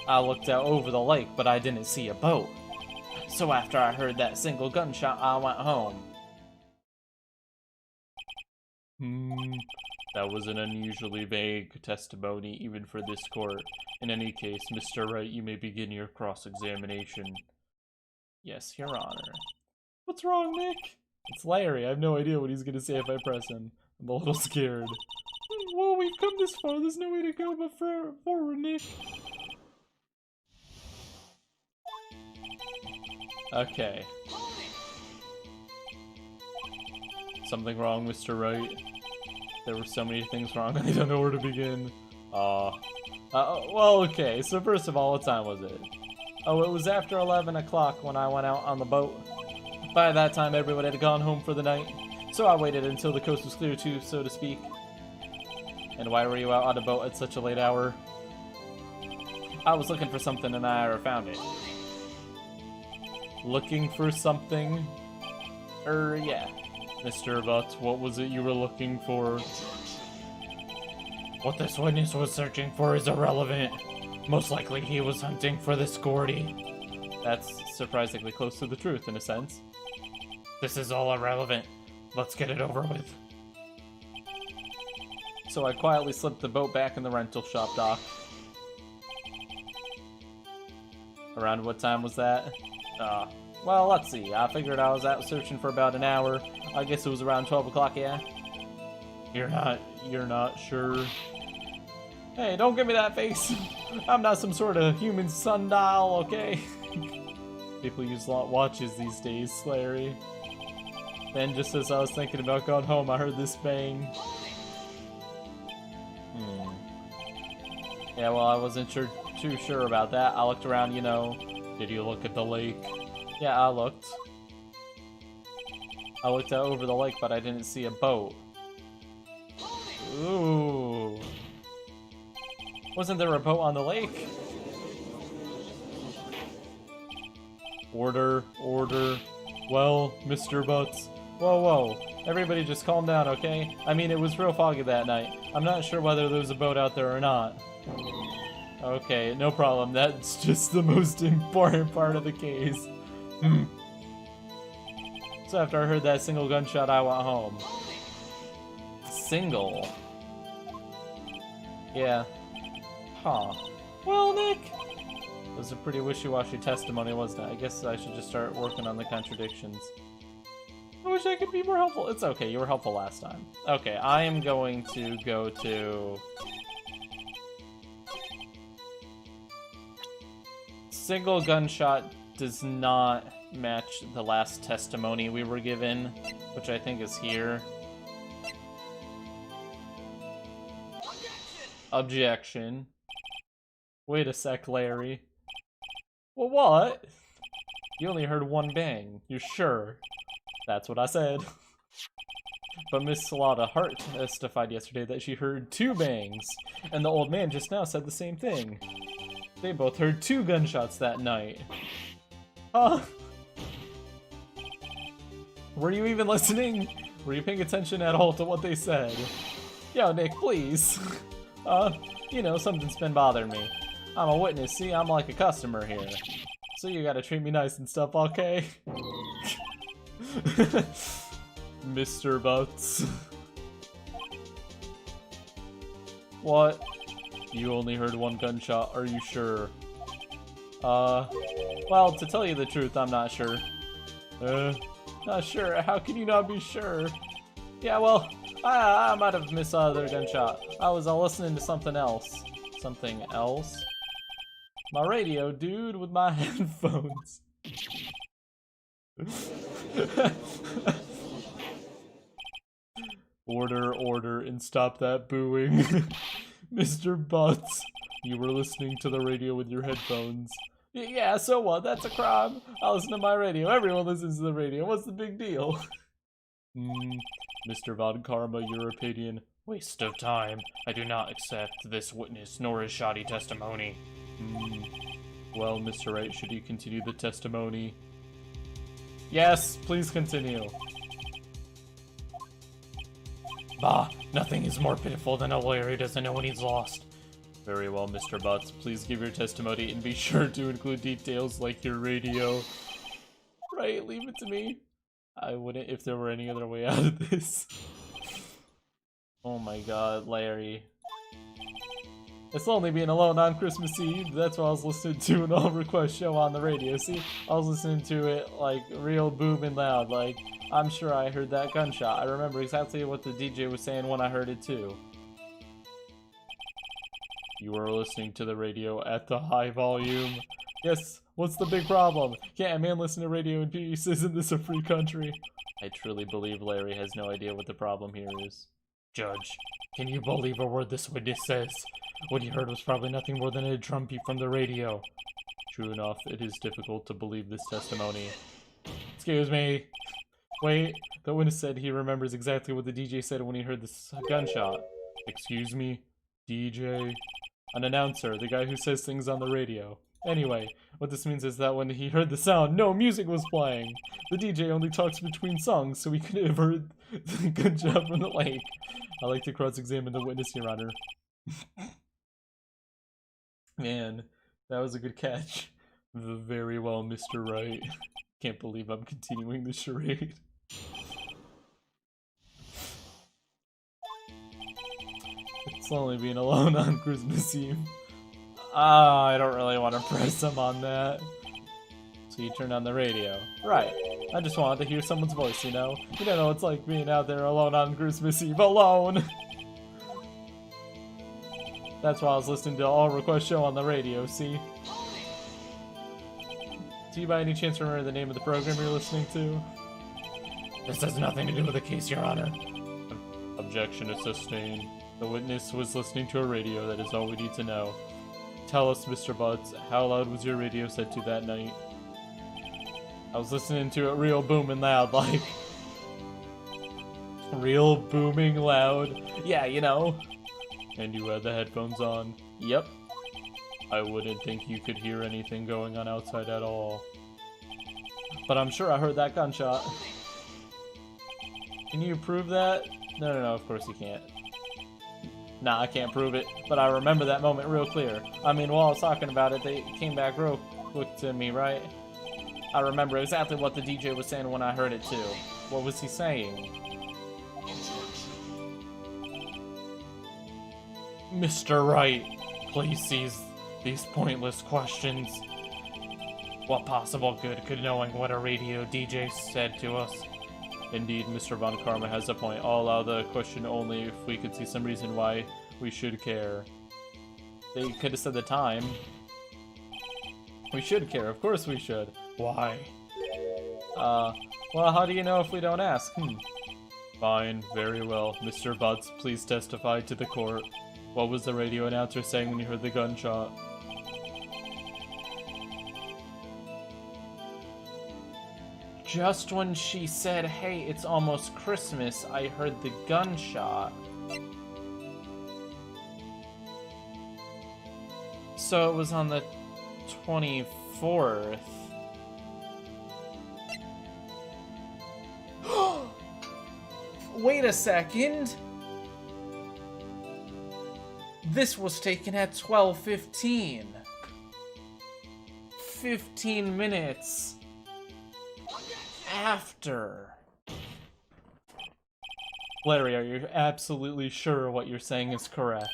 A: I looked out over the lake, but I didn't see a boat. So after I heard that single gunshot, I went home. That was an unusually vague testimony, even for this court. In any case, Mr. Wright, you may begin your cross-examination. Yes, Your Honor. What's wrong, Nick? It's Larry. I have no idea what he's gonna say if I press him. I'm a little scared. Well, we've come this far. There's no way to go but forward, Nick. Okay. Something wrong, Mr. Wright? There were so many things wrong, I don't know where to begin. Well, okay, so first of all, what time was it? Oh, it was after 11 o'clock when I went out on the boat. By that time, everybody had gone home for the night, so I waited until the coast was clear too, so to speak. And why were you out on a boat at such a late hour? I was looking for something and I found it. Looking for something? Yeah. Mr. Butts, what was it you were looking for? What this witness was searching for is irrelevant. Most likely he was hunting for this Gordy. That's surprisingly close to the truth, in a sense. This is all irrelevant. Let's get it over with. So I quietly slipped the boat back in the rental shop dock. Around what time was that? Well, let's see. I figured I was out searching for about an hour. I guess it was around 12 o'clock, yeah? You're not sure? Hey, don't give me that face. I'm not some sort of human sundial, okay? People use watches these days, Larry. Then, just as I was thinking about going home, I heard this bang. Yeah, well, I wasn't too sure about that. I looked around, you know. Did you look at the lake? Yeah, I looked. I looked out over the lake, but I didn't see a boat. Ooh. Wasn't there a boat on the lake? Order, order. Well, Mr. Butts. Whoa, whoa. Everybody just calm down, okay? I mean, it was real foggy that night. I'm not sure whether there was a boat out there or not. Okay, no problem. That's just the most important part of the case. So after I heard that single gunshot, I went home. Single? Yeah. Huh. Well, Nick! It was a pretty wishy-washy testimony, wasn't it? I guess I should just start working on the contradictions. I wish I could be more helpful. It's okay, you were helpful last time. Okay, I am going to go to... Single gunshot does not match the last testimony we were given, which I think is here. Objection. Wait a sec, Larry. Well, what? You only heard one bang. You're sure? That's what I said. But Miss Salada Hart testified yesterday that she heard 2 bangs, and the old man just now said the same thing. They both heard 2 gunshots that night. Huh? Were you even listening? Were you paying attention at all to what they said? Yo, Nick, please. You know, something's been bothering me. I'm a witness, see? I'm like a customer here. So you gotta treat me nice and stuff, okay? Mr. Butts. What? You only heard 1 gunshot, are you sure? Well, to tell you the truth, I'm not sure. Not sure? How can you not be sure? Yeah, well, I might have missed another gunshot. I was listening to something else. Something else? My radio, dude, with my headphones. Order, order, and stop that booing. Mr. Butts, you were listening to the radio with your headphones. Yeah, so what? That's a crime. I listen to my radio. Everyone listens to the radio. What's the big deal? Mr. Von Karma, your opinion. Waste of time. I do not accept this witness nor his shoddy testimony. Well, Mr. Wright, should you continue the testimony? Yes, please continue. Bah, nothing is more pitiful than a lawyer who doesn't know when he's lost. Very well, Mr. Butts. Please give your testimony and be sure to include details like your radio. Right, leave it to me. I wouldn't if there were any other way out of this. Oh my god, Larry. It's lonely being alone on Christmas Eve. That's what I was listening to an all request show on the radio. See, I was listening to it like real booming loud. Like, I'm sure I heard that gunshot. I remember exactly what the DJ was saying when I heard it too. You were listening to the radio at the high volume. Yes, what's the big problem? Can't a man listen to radio in peace? Isn't this a free country? I truly believe Larry has no idea what the problem here is. Judge, can you believe a word this witness says? What he heard was probably nothing more than a drumbeat from the radio. True enough, it is difficult to believe this testimony. Excuse me. Wait, the witness said he remembers exactly what the DJ said when he heard this gunshot. Excuse me? DJ? An announcer, the guy who says things on the radio. Anyway, what this means is that when he heard the sound, no music was playing. The DJ only talks between songs, so we could have heard the gunshot from the lake. I like to cross-examine the witness, Your Honor. Man, that was a good catch. Very well, Mr. Wright. Can't believe I'm continuing the charade. It's only being alone on Christmas Eve. Ah, I don't really want to press him on that. So you turned on the radio. Right. I just wanted to hear someone's voice, you know? You don't know what it's like being out there alone on Christmas Eve. Alone! That's why I was listening to All Request Show on the radio, see? Do you by any chance remember the name of the program you're listening to? This has nothing to do with the case, Your Honor. Objection is sustained. The witness was listening to a radio, that is all we need to know. Tell us, Mr. Butts, how loud was your radio set to that night? I was listening to it real booming loud, like... Real booming loud? Yeah, you know. And you had the headphones on? Yep. I wouldn't think you could hear anything going on outside at all. But I'm sure I heard that gunshot. Can you prove that? No, of course you can't. Nah, I can't prove it, but I remember that moment real clear. I mean, while I was talking about it, they came back real quick to me, right? I remember exactly what the DJ was saying when I heard it too. What was he saying? Mr. Wright, please cease these pointless questions. What possible good could knowing what a radio DJ said to us? Indeed, Mr. Von Karma has a point. I'll allow the question only if we could see some reason why we should care. They could have said the time. We should care, of course we should. Why? Well, how do you know if we don't ask? Fine, very well. Mr. Butts, please testify to the court. What was the radio announcer saying when you heard the gunshot? Just when she said, hey, it's almost Christmas, I heard the gunshot. So it was on the 24th. Wait a second! This was taken at 12:15. 15 minutes after. Larry, are you absolutely sure what you're saying is correct?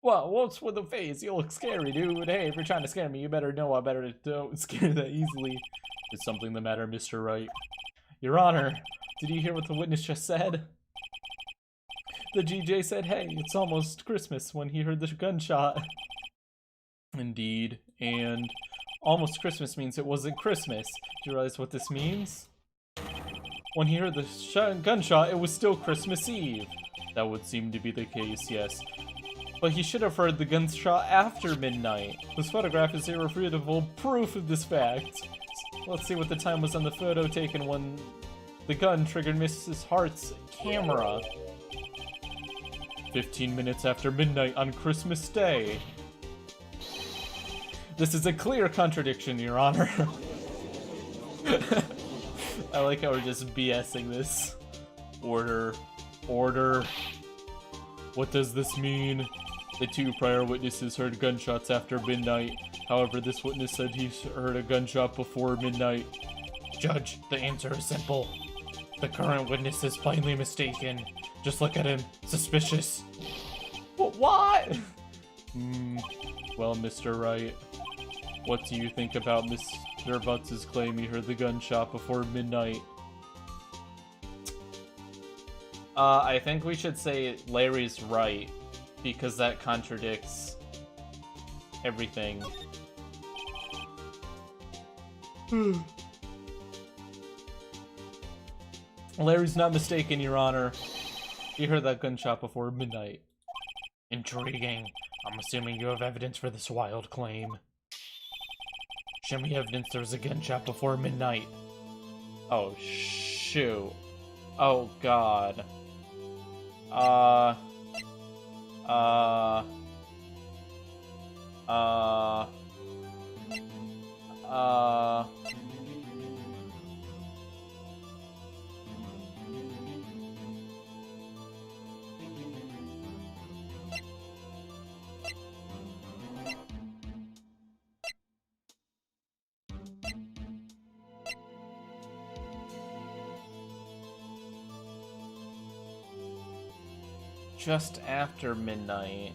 A: Well, what's with the face? You look scary, dude. Hey, if you're trying to scare me, you better know I better don't scare that easily. Is something the matter, Mr. Wright? Your Honor, did you hear what the witness just said? The DJ said, hey, it's almost Christmas when he heard the gunshot. Indeed, and almost Christmas means it wasn't Christmas. Do you realize what this means? When he heard the gunshot, it was still Christmas Eve. That would seem to be the case, yes. But he should have heard the gunshot after midnight. This photograph is irrefutable proof of this fact. Let's see what the time was on the photo taken when the gun triggered Mrs. Hart's camera. 15 minutes after midnight on Christmas Day. This is a clear contradiction, Your Honor. I like how we're just BSing this. Order. Order. What does this mean? The two prior witnesses heard gunshots after midnight. However, this witness said he heard a gunshot before midnight. Judge, the answer is simple. The current witness is plainly mistaken. Just look at him. Suspicious. But what? Well, Mr. Wright, what do you think about Mr. Butts' claim he heard the gunshot before midnight? I think we should say Larry's right, because that contradicts everything. Larry's not mistaken, Your Honor. He heard that gunshot before midnight. Intriguing. I'm assuming you have evidence for this wild claim. Show me evidence there was a gunshot before midnight. Oh, shoot. Oh, God. Uh... Just after midnight.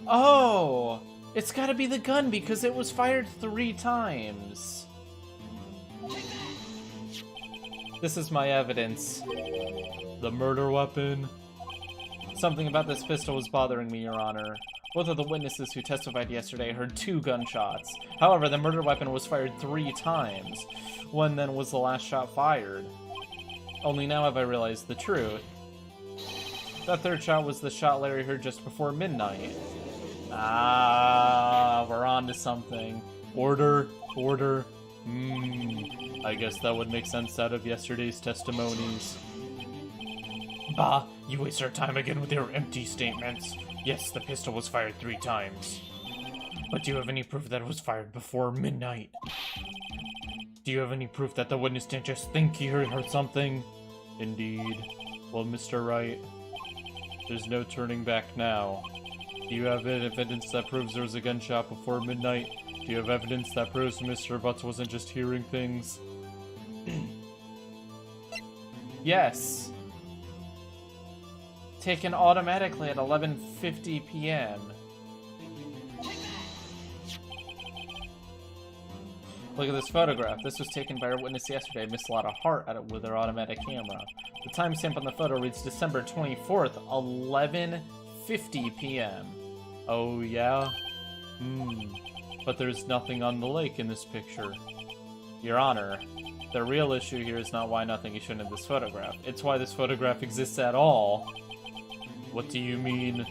A: Oh! It's gotta be the gun because it was fired 3 times. This is my evidence. The murder weapon. Something about this pistol was bothering me, Your Honor. Both of the witnesses who testified yesterday heard 2 gunshots. However, the murder weapon was fired 3 times. When then was the last shot fired? Only now have I realized the truth. That 3rd shot was the shot Larry heard just before midnight. Ah, we're on to something. Order. I guess that would make sense out of yesterday's testimonies. Bah, you waste our time again with your empty statements. Yes, the pistol was fired 3 times. But do you have any proof that it was fired before midnight? Do you have any proof that the witness didn't just think he heard something? Indeed. Well, Mr. Wright, there's no turning back now. Do you have evidence that proves there was a gunshot before midnight? Do you have evidence that proves Mr. Butts wasn't just hearing things? Yes. Taken automatically at 11:50 p.m. Look at this photograph. This was taken by our witness yesterday, Miss Lotta Hart, with her automatic camera. The timestamp on the photo reads December 24th, 11:50 p.m. Oh, yeah? But there's nothing on the lake in this picture. Your Honor, the real issue here is not why nothing is shown in this photograph. It's why this photograph exists at all. What do you mean?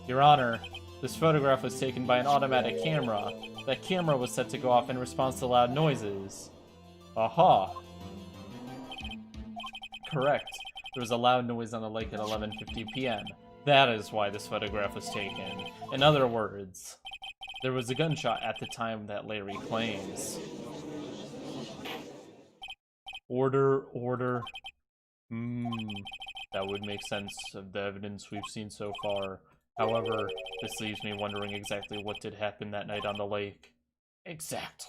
A: Your Honor, this photograph was taken by an automatic camera. That camera was set to go off in response to loud noises. Aha! Correct. There was a loud noise on the lake at 11:50 p.m. That is why this photograph was taken. In other words, there was a gunshot at the time that Larry claims. Order. That would make sense of the evidence we've seen so far. However, this leaves me wondering exactly what did happen that night on the lake. Exactly.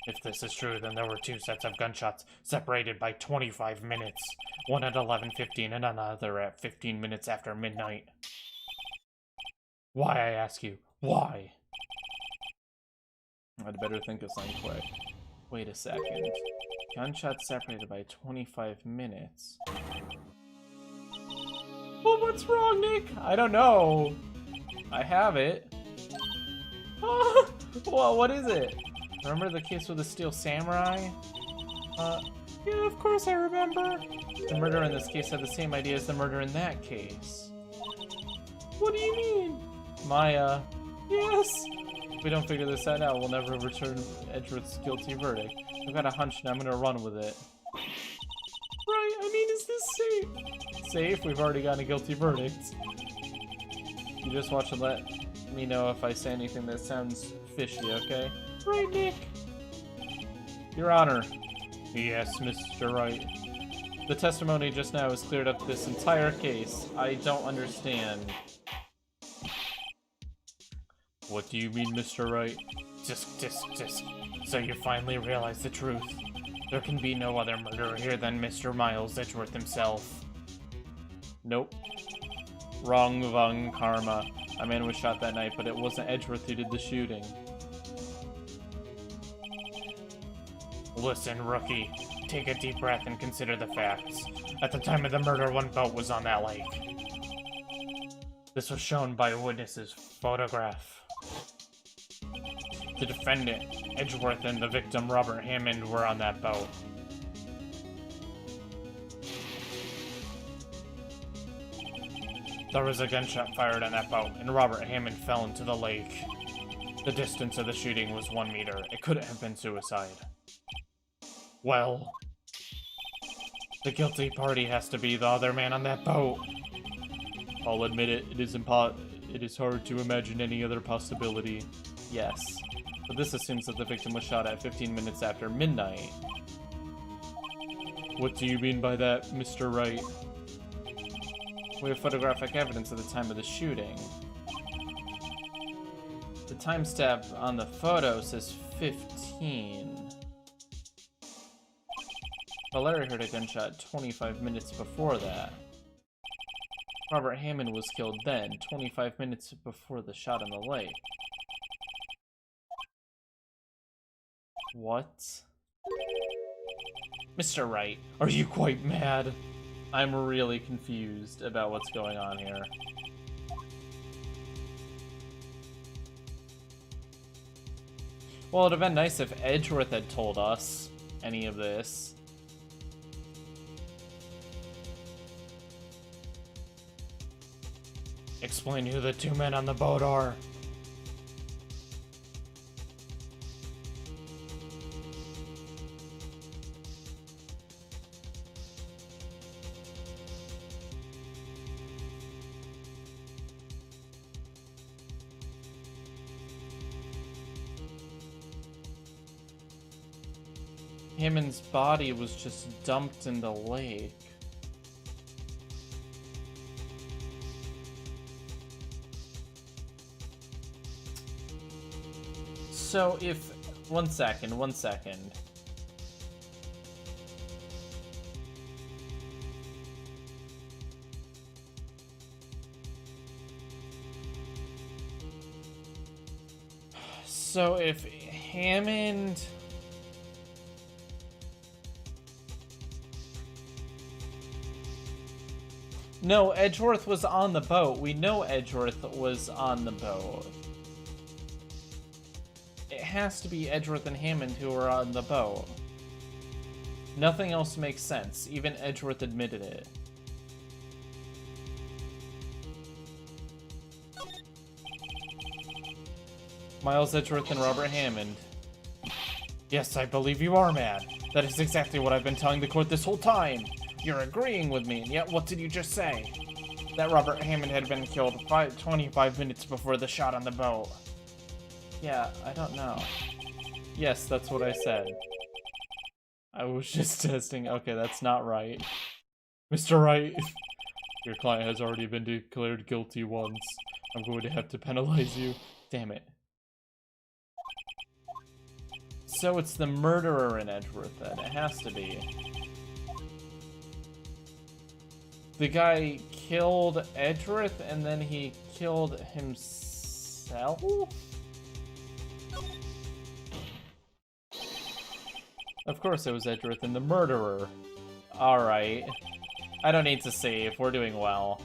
A: If this is true, then there were 2 sets of gunshots, separated by 25 minutes. One at 11:15 and another at 15 minutes after midnight. Why, I ask you? Why? I'd better think of something quick. Wait a second. Gunshots separated by 25 minutes. Well, what's wrong, Nick? I don't know. I have it. Well, what is it? Remember the case with the Steel Samurai? Yeah, of course I remember. The murderer in this case had the same idea as the murderer in that case. What do you mean? Maya. Yes. If we don't figure this out now, we'll never return Edgeworth's guilty verdict. I've got a hunch and I'm gonna run with it. Right, I mean, is this safe? Safe? We've already gotten a guilty verdict. You just watch and let me know if I say anything that sounds fishy, okay? Right, Nick? Your Honor. Yes, Mr. Wright. The testimony just now has cleared up this entire case. I don't understand. What do you mean, Mr. Wright? Just. So you finally realize the truth. There can be no other murderer here than Mr. Miles Edgeworth himself. Nope. Wrong karma. A man was shot that night, but it wasn't Edgeworth who did the shooting. Listen, rookie. Take a deep breath and consider the facts. At the time of the murder, 1 boat was on that lake. This was shown by a witness's photograph. The defendant, Edgeworth, and the victim, Robert Hammond, were on that boat. There was a gunshot fired on that boat, and Robert Hammond fell into the lake. The distance of the shooting was 1 meter. It couldn't have been suicide. Well, the guilty party has to be the other man on that boat. I'll admit it, it is hard to imagine any other possibility. Yes, but this assumes that the victim was shot at 15 minutes after midnight. What do you mean by that, Mr. Wright? We have photographic evidence at the time of the shooting. The timestamp on the photo says 15. But Larry heard a gunshot 25 minutes before that. Robert Hammond was killed then, 25 minutes before the shot in the lake. What? Mr. Wright, are you quite mad? I'm really confused about what's going on here. Well, it'd have been nice if Edgeworth had told us any of this. Explain who the two men on the boat are. Hammond's body was just dumped in the lake. So if... One second. So if Hammond... No, Edgeworth was on the boat. We know Edgeworth was on the boat. It has to be Edgeworth and Hammond who were on the boat. Nothing else makes sense. Even Edgeworth admitted it. Miles Edgeworth and Robert Hammond. Yes, I believe you are mad. That is exactly what I've been telling the court this whole time. You're agreeing with me, and yet what did you just say? That Robert Hammond had been killed 25 minutes before the shot on the boat. Yeah, I don't know. Yes, that's what I said. I was just testing. Okay, that's not right. Mr. Wright, your client has already been declared guilty once. I'm going to have to penalize you. Damn it. So it's the murderer in Edgeworth then. It has to be. The guy killed Edgeworth and then he killed himself? Of course it was Edgeworth and the murderer. Alright. I don't need to save. We're doing well.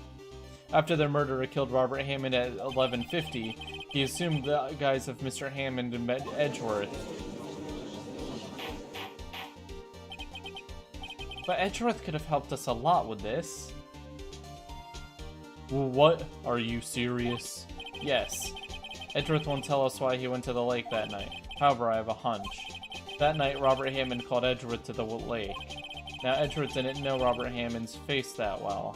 A: After the murderer killed Robert Hammond at 11:50, he assumed the guise of Mr. Hammond and Edgeworth. But Edgeworth could have helped us a lot with this. What? Are you serious? Yes. Edgeworth won't tell us why he went to the lake that night. However, I have a hunch. That night, Robert Hammond called Edgeworth to the lake. Now, Edgeworth didn't know Robert Hammond's face that well.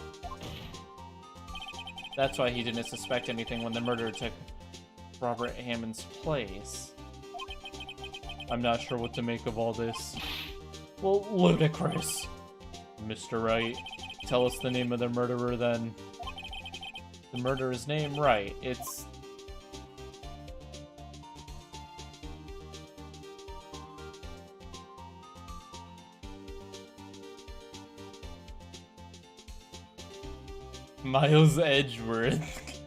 A: That's why he didn't suspect anything when the murderer took Robert Hammond's place. I'm not sure what to make of all this. Well, ludicrous. Mr. Wright, tell us the name of the murderer then. The murderer's name? Right, it's... Miles Edgeworth.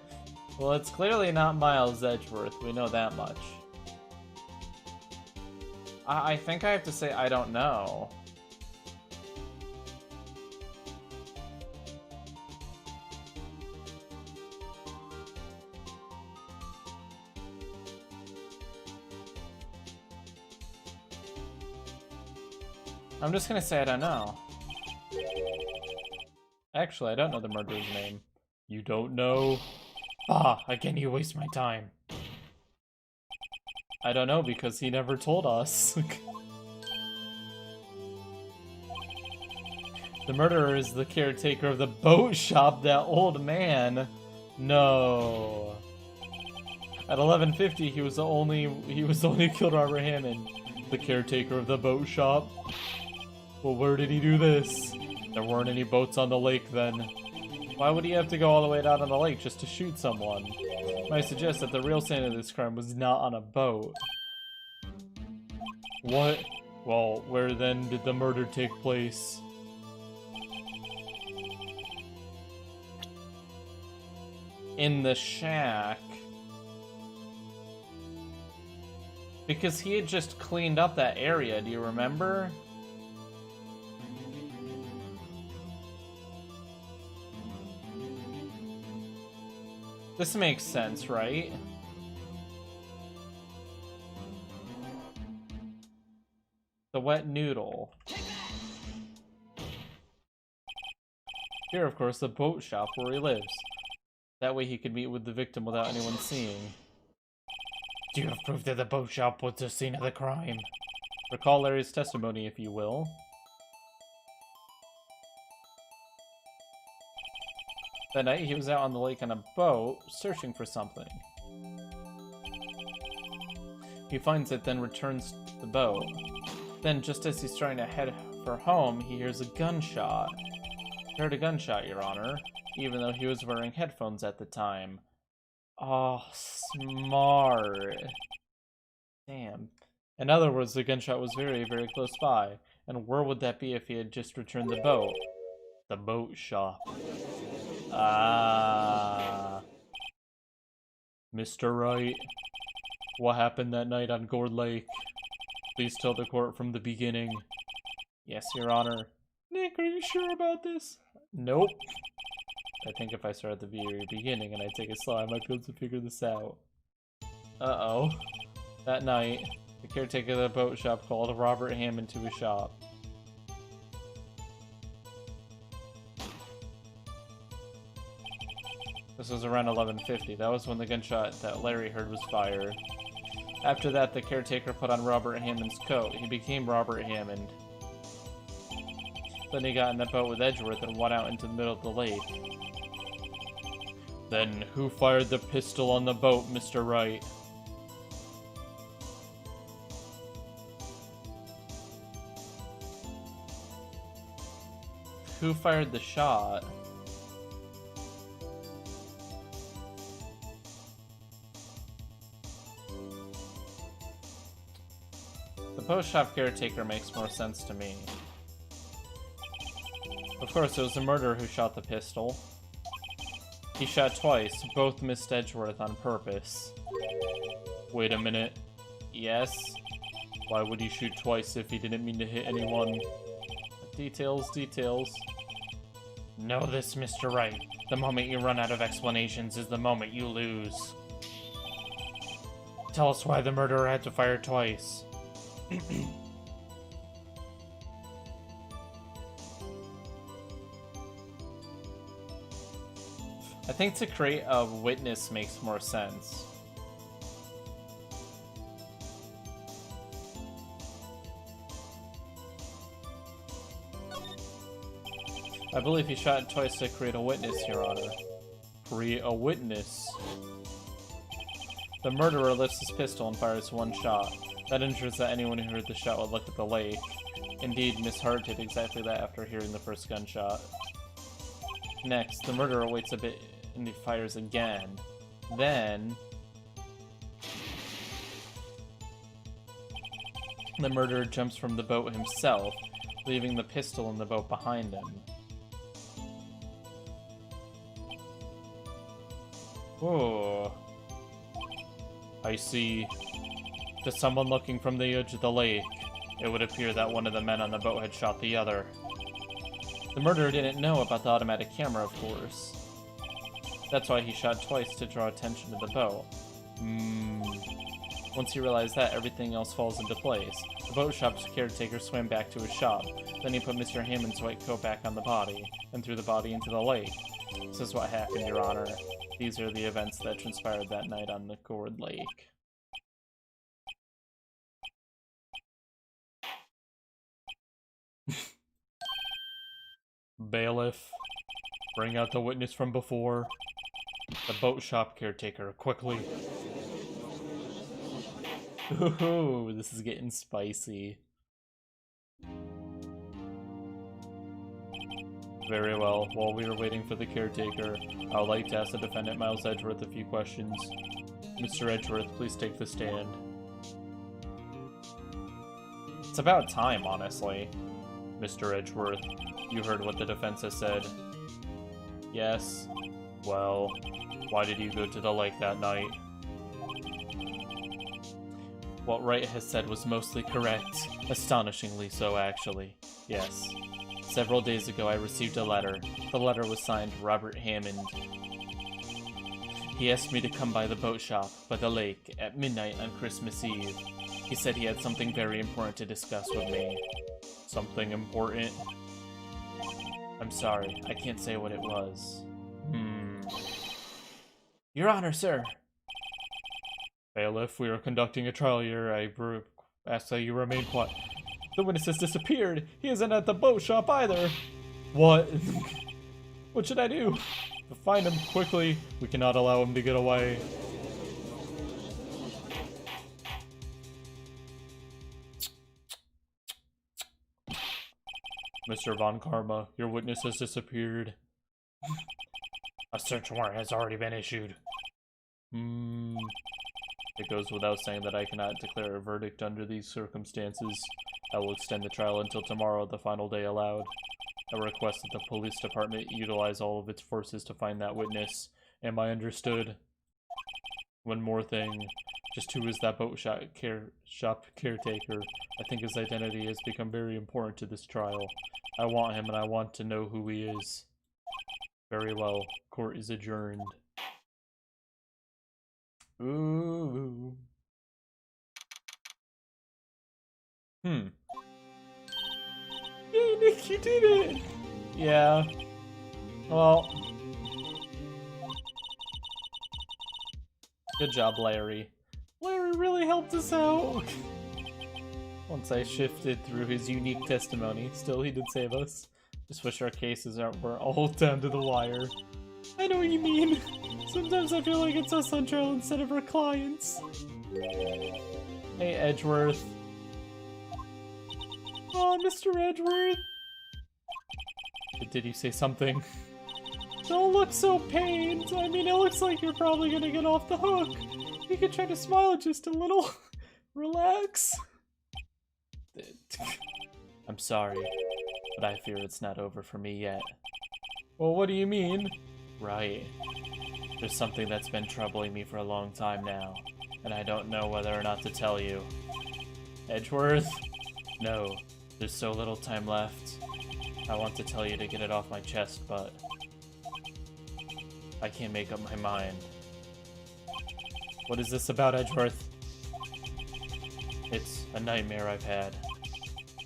A: Well, it's clearly not Miles Edgeworth, we know that much. I think I have to say I don't know. I'm just gonna say I don't know. Actually, I don't know the murderer's name. You don't know? Ah, again you waste my time. I don't know because he never told us. The murderer is the caretaker of the boat shop, that old man. No. At 11:50, he was the only who killed Robert Hammond, the caretaker of the boat shop. Well, where did he do this? There weren't any boats on the lake then. Why would he have to go all the way down on the lake just to shoot someone? Might suggest that the real scene of this crime was not on a boat. What? Well, where then did the murder take place? In the shack. Because he had just cleaned up that area, do you remember? This makes sense, right? The wet noodle. Here, of course, the boat shop where he lives. That way he could meet with the victim without anyone seeing. Do you have proof that the boat shop was the scene of the crime? Recall Larry's testimony, if you will. That night, he was out on the lake on a boat, searching for something. He finds it, then returns the boat. Then, just as he's trying to head for home, he hears a gunshot. He heard a gunshot, Your Honor, even though he was wearing headphones at the time. Oh, smart. Damn. In other words, the gunshot was very, very close by. And where would that be if he had just returned the boat? The boat shop. Ah. Mr. Wright, what happened that night on Gourd Lake? Please tell the court from the beginning. Yes, Your Honor. Nick, are you sure about this? Nope. I think if I start at the very beginning and I take it slow, I might be able to figure this out. Uh-oh. That night, the caretaker of the boat shop called Robert Hammond to his shop. This was around 11:50. That was when the gunshot that Larry heard was fired. After that, the caretaker put on Robert Hammond's coat. He became Robert Hammond. Then he got in the boat with Edgeworth and went out into the middle of the lake. Then, who fired the pistol on the boat, Mr. Wright? Who fired the shot? The post shop caretaker makes more sense to me. Of course, it was the murderer who shot the pistol. He shot twice, both missed Edgeworth on purpose. Wait a minute. Yes? Why would he shoot twice if he didn't mean to hit anyone? Details, details. Know this, Mr. Wright. The moment you run out of explanations is the moment you lose. Tell us why the murderer had to fire twice. I think to create a witness makes more sense. I believe he shot twice to create a witness, Your Honor. Create a witness. The murderer lifts his pistol and fires one shot. That ensures that anyone who heard the shot would look at the lake. Indeed, Miss Hart did exactly that after hearing the first gunshot. Next, the murderer waits a bit and he fires again. Then, the murderer jumps from the boat himself, leaving the pistol in the boat behind him. Oh, I see. To someone looking from the edge of the lake, it would appear that one of the men on the boat had shot the other. The murderer didn't know about the automatic camera, of course. That's why he shot twice to draw attention to the boat. Once he realized that, everything else falls into place. The boat shop's caretaker swam back to his shop. Then he put Mr. Hammond's white coat back on the body, and threw the body into the lake. This is what happened, Your Honor. These are the events that transpired that night on the Gourd Lake. Bailiff, bring out the witness from before. The boat shop caretaker, quickly. Ooh, this is getting spicy. Very well. While we are waiting for the caretaker, I would like to ask the defendant Miles Edgeworth a few questions. Mr. Edgeworth, please take the stand. It's about time, honestly. Mr. Edgeworth, you heard what the defense has said. Yes. Well, why did you go to the lake that night? What Wright has said was mostly correct. Astonishingly so, actually. Yes. Several days ago, I received a letter. The letter was signed Robert Hammond. He asked me to come by the boat shop by the lake at midnight on Christmas Eve. He said he had something very important to discuss with me. Something important? I'm sorry, I can't say what it was. Your Honor, sir. Bailiff, we are conducting a trial here. I ask that you remain quiet. The witness has disappeared. He isn't at the boat shop either. What? What should I do? To find him quickly. We cannot allow him to get away. Mr. Von Karma, your witness has disappeared. A search warrant has already been issued. It goes without saying that I cannot declare a verdict under these circumstances. I will extend the trial until tomorrow, the final day allowed. I request that the police department utilize all of its forces to find that witness. Am I understood? One more thing. Just who is that boat shop caretaker? I think his identity has become very important to this trial. I want him and I want to know who he is. Very well. Court is adjourned. Ooh. Yay, Nick, you did it! Yeah. Well. Good job, Larry. Larry really helped us out! Once I shifted through his unique testimony, still he did save us. Just wish our cases were all down to the wire. I know what you mean. Sometimes I feel like it's us on trial instead of our clients. Hey, Edgeworth. Oh, Mr. Edgeworth. Did you say something? Don't look so pained. I mean, it looks like you're probably gonna get off the hook. You could try to smile just a little. Relax. I'm sorry, but I fear it's not over for me yet. Well, what do you mean? Right. There's something that's been troubling me for a long time now, and I don't know whether or not to tell you. Edgeworth? No, there's so little time left. I want to tell you to get it off my chest, but I can't make up my mind. What is this about, Edgeworth? It's a nightmare I've had.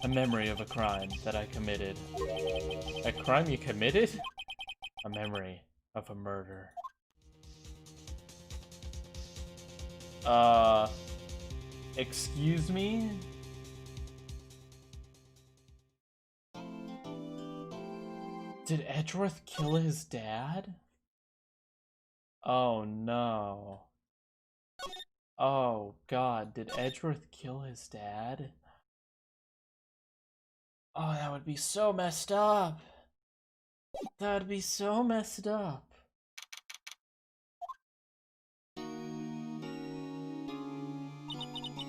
A: A memory of a crime that I committed. A crime you committed? A memory of a murder. Excuse me? Did Edgeworth kill his dad? Oh no. Oh god, did Edgeworth kill his dad? Oh, that would be so messed up. That would be so messed up.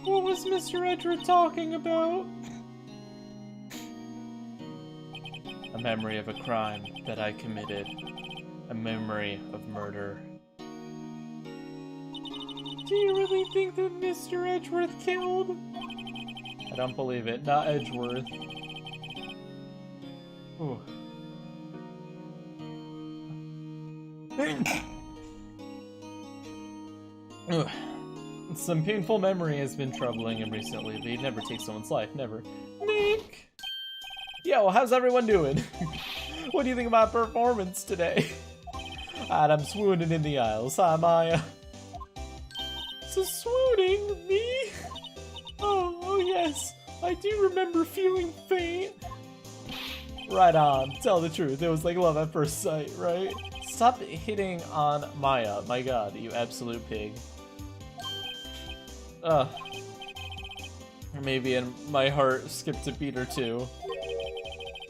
A: What was Mr. Edgeworth talking about? A memory of a crime that I committed. A memory of murder. Do you really think that Mr. Edgeworth killed? I don't believe it. Not Edgeworth. Ooh. Some painful memory has been troubling him recently, but he'd never take someone's life. Never. Nick! Yeah, well, how's everyone doing? What do you think of my performance today? I'm swooning in the aisles. Hi, Maya. So swooning? Me? Oh yes. I do remember feeling faint. Right on. Tell the truth. It was like love at first sight, right? Stop hitting on Maya. My god, you absolute pig. Ugh. Maybe in my heart skipped a beat or two.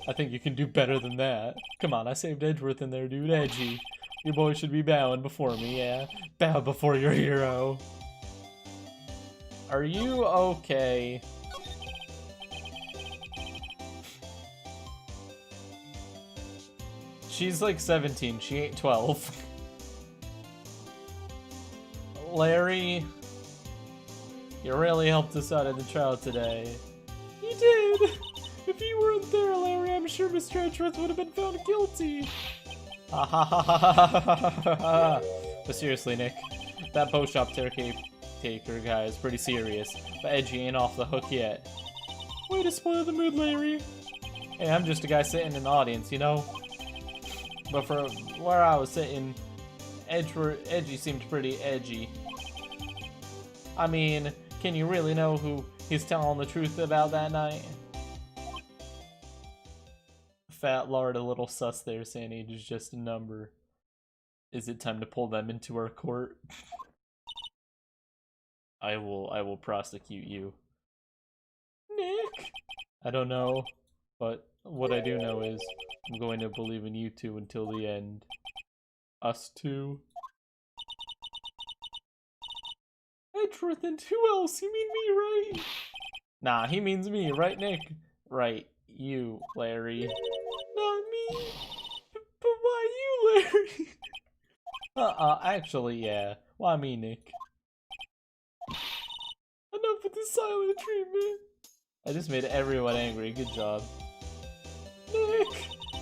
A: I think you can do better than that. Come on, I saved Edgeworth in there, dude. Edgy. Your boy should be bowing before me, yeah? Bow before your hero. Are you okay? She's like 17, she ain't 12. Larry, you really helped us out in the trial today. You did! If you weren't there, Larry, I'm sure Mr. Edgeworth would have been found guilty. Ha ha ha ha ha ha ha ha. But seriously, Nick, that bow shop taker guy is pretty serious, but Edgy ain't off the hook yet. Way to spoil the mood, Larry. Hey, I'm just a guy sitting in the audience, you know? But for where I was sitting, Edgy seemed pretty edgy. I mean, can you really know who he's telling the truth about that night? Fat lard a little sus there, saying age is just a number. Is it time to pull them into our court? I will prosecute you. Nick! I don't know, but what I do know is I'm going to believe in you two until the end. Us two. Edgeworth and who else? You mean me, right? Nah, he means me, right, Nick? Right, you, Larry. Not me. But why you, Larry? Actually, yeah. Why me, Nick? Enough with the silent treatment. I just made everyone angry. Good job. Nick,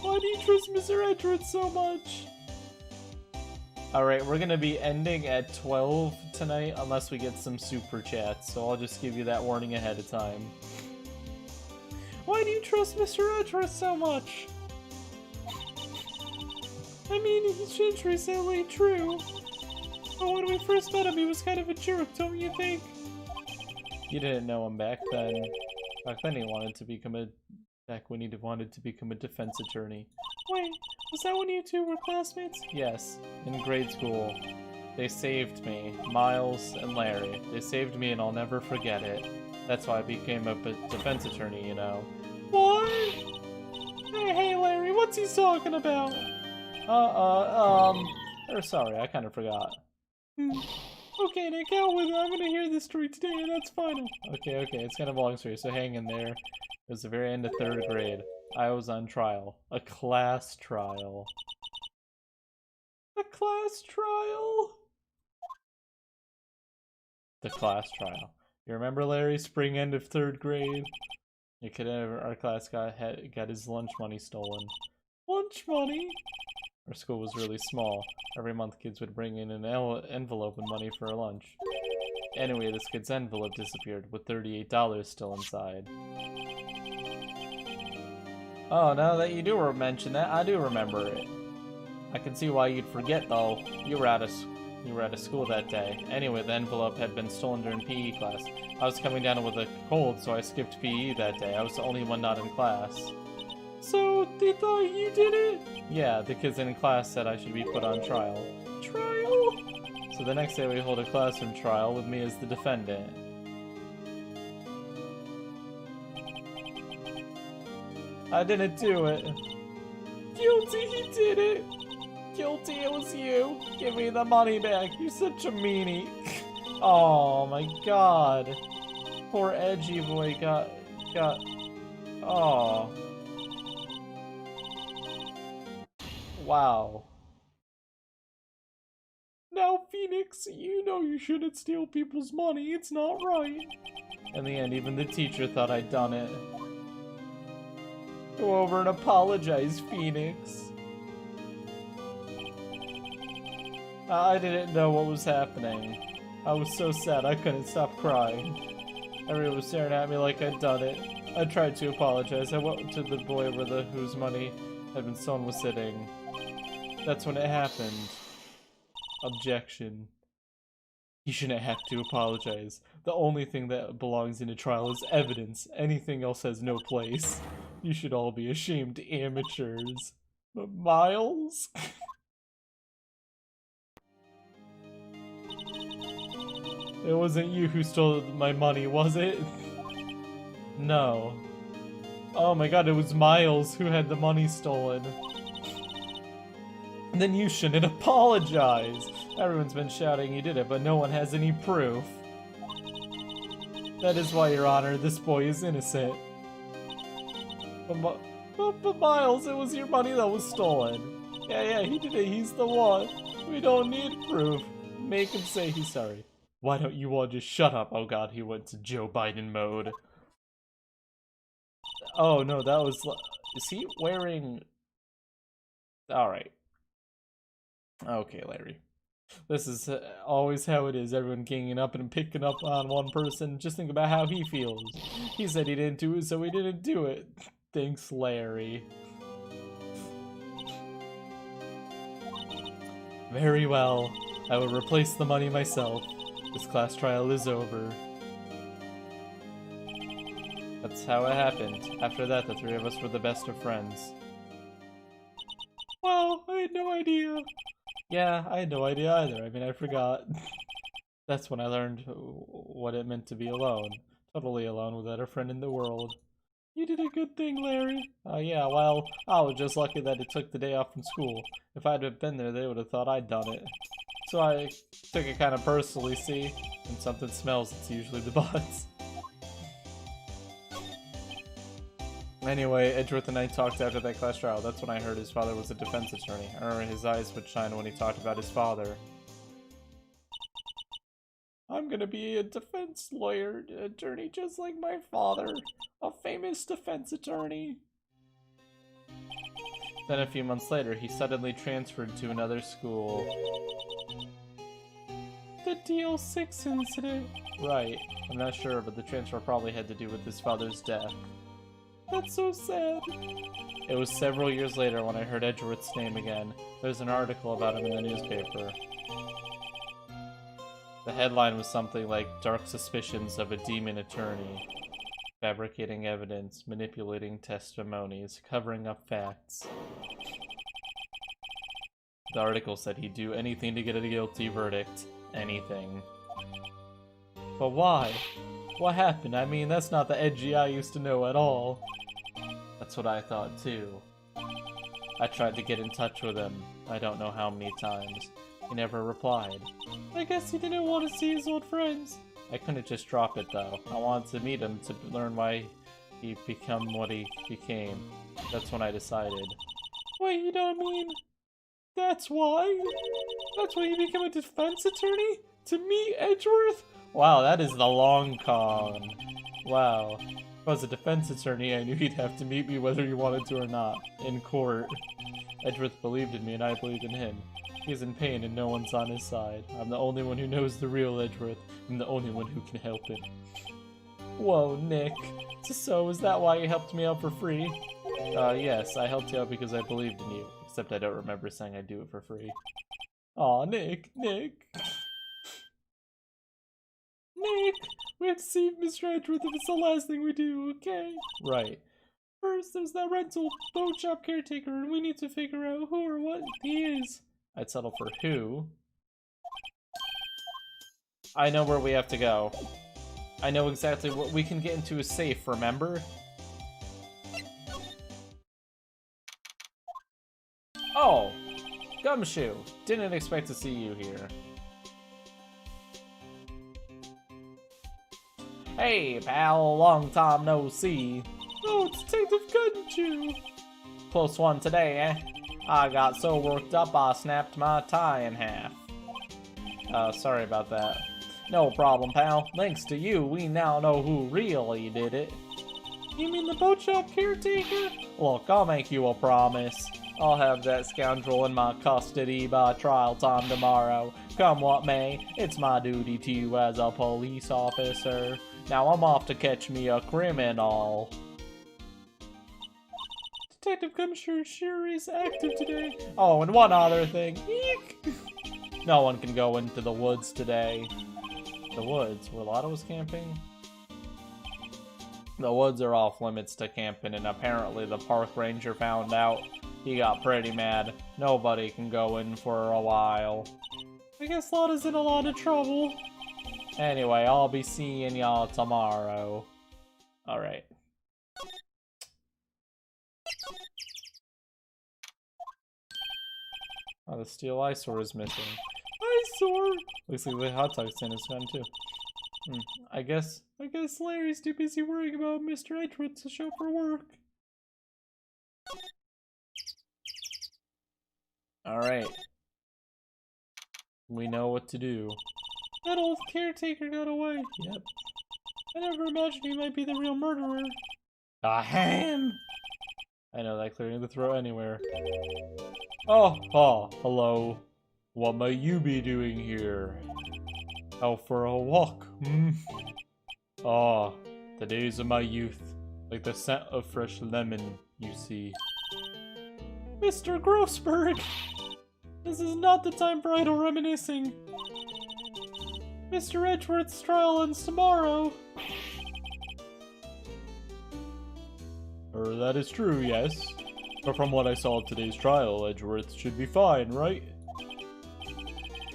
A: why do you trust Mr. Edgeworth so much? Alright, we're gonna be ending at 12 tonight unless we get some super chats, so I'll just give you that warning ahead of time. Why do you trust Mr. Edgeworth so much? I mean, his entries sound like true. But when we first met him, he was kind of a jerk, don't you think? You didn't know him back then. Back then he wanted to become a... Back when he wanted to become a defense attorney. Wait, was that when you two were classmates? Yes, in grade school. They saved me, Miles and Larry. They saved me and I'll never forget it. That's why I became a defense attorney, you know. What? Hey Larry, what's he talking about? Sorry, I kind of forgot. Okay, Nick, out with it. I'm gonna hear this story today, and that's final. Okay, it's kind of a long story, so hang in there. It was the very end of 3rd grade. I was on trial. A class trial. A class trial? The class trial. You remember Larry? Spring end of 3rd grade? You could have, our class got his lunch money stolen. Lunch money? Our school was really small. Every month kids would bring in an envelope with money for lunch. Anyway, this kid's envelope disappeared, with $38 still inside. Oh, now that you do mention that, I do remember it. I can see why you'd forget, though. You were out of school that day. Anyway, the envelope had been stolen during PE class. I was coming down with a cold, so I skipped PE that day. I was the only one not in class. So, they thought you did it? Yeah, the kids in class said I should be put on trial. Trial? So the next day we hold a classroom trial with me as the defendant. I didn't do it. Guilty, he did it. Guilty, it was you. Give me the money back. You're such a meanie. Oh my god. Poor Edgy Boy got... Oh. Wow. Now, Phoenix, you know you shouldn't steal people's money. It's not right. In the end, even the teacher thought I'd done it. Go over and apologize, Phoenix. I didn't know what was happening. I was so sad I couldn't stop crying. Everyone was staring at me like I'd done it. I tried to apologize. I went to the boy where whose money had been stolen was sitting. That's when it happened. Objection. You shouldn't have to apologize. The only thing that belongs in a trial is evidence. Anything else has no place. You should all be ashamed, amateurs. But Miles? It wasn't you who stole my money, was it? No. Oh my god, it was Miles who had the money stolen. Then you shouldn't apologize. Everyone's been shouting you did it, but no one has any proof. That is why, Your Honor, this boy is innocent. But Miles, it was your money that was stolen. Yeah, he did it. He's the one. We don't need proof. Make him say he's sorry. Why don't you all just shut up? Oh god, he went to Joe Biden mode. Oh no, that was... Is he wearing... Alright. Okay, Larry. This is always how it is. Everyone ganging up and picking up on one person. Just think about how he feels. He said he didn't do it, so he didn't do it. Thanks, Larry. Very well. I will replace the money myself. This class trial is over. That's how it happened. After that, the three of us were the best of friends. Wow, I had no idea. Yeah, I had no idea either. I mean, I forgot. That's when I learned what it meant to be alone. Totally alone without a friend in the world. You did a good thing, Larry. Yeah, well, I was just lucky that it took the day off from school. If I'd have been there, they would have thought I'd done it. So I took it kind of personally, see? When something smells, it's usually the butts. Anyway, Edgeworth and I talked after that class trial. That's when I heard his father was a defense attorney. I remember his eyes would shine when he talked about his father. I'm gonna be a defense lawyer, attorney just like my father. A famous defense attorney. Then a few months later, he suddenly transferred to another school. The DL6 incident. Right. I'm not sure, but the transfer probably had to do with his father's death. That's so sad. It was several years later when I heard Edgeworth's name again. There's an article about him in the newspaper. The headline was something like, "Dark suspicions of a demon attorney. Fabricating evidence, manipulating testimonies, covering up facts." The article said he'd do anything to get a guilty verdict. Anything. But why? What happened? I mean, that's not the Edgy I used to know at all. That's what I thought too. I tried to get in touch with him. I don't know how many times. He never replied. I guess he didn't want to see his old friends. I couldn't just drop it though. I wanted to meet him to learn why he became what he became. That's when I decided. Wait, you don't mean... That's why? That's why you became a defense attorney? To meet Edgeworth? Wow, that is the long con. Wow. If I was a defense attorney, I knew he'd have to meet me whether he wanted to or not. In court. Edgeworth believed in me and I believed in him. He's in pain and no one's on his side. I'm the only one who knows the real Edgeworth. I'm the only one who can help him. Whoa, Nick. So is that why you helped me out for free? Yes, I helped you out because I believed in you. Except I don't remember saying I'd do it for free. Aw, Nick. Nick, we have to see Mr. Edgeworth if it's the last thing we do, okay? Right. First, there's that rental boat shop caretaker, and we need to figure out who or what he is. I'd settle for who. I know where we have to go. I know exactly what we can get into a safe, remember? Oh! Gumshoe! Didn't expect to see you here. Hey, pal, long time no see. Oh, Detective Gumshoe! Close one today, eh? I got so worked up I snapped my tie in half. Sorry about that. No problem, pal. Thanks to you, we now know who really did it. You mean the boat shop caretaker? Look, I'll make you a promise. I'll have that scoundrel in my custody by trial time tomorrow. Come what may, it's my duty to you as a police officer. Now I'm off to catch me a criminal. Detective Gumshoe sure is active today. Oh, and one other thing. Eek! No one can go into the woods today. The woods? Where Lotto was camping? The woods are off limits to camping, and apparently the park ranger found out. He got pretty mad. Nobody can go in for a while. I guess Lotta's in a lot of trouble. Anyway, I'll be seeing y'all tomorrow. Alright. Oh, the steel eyesore is missing. Eyesore! Looks like the hot dog stand is gone too. I guess Larry's too busy worrying about Mr. Edgewood to show for work. Alright. We know what to do. That old caretaker got away. Yep. I never imagined he might be the real murderer. Ahem! I know that clearing the throat anywhere. Oh, hello. What might you be doing here? Out for a walk, the days of my youth. Like the scent of fresh lemon, you see. Mr. Grossberg! This is not the time for idle reminiscing. Mr. Edgeworth's trial ends tomorrow. That is true, yes. But from what I saw of today's trial, Edgeworth should be fine, right?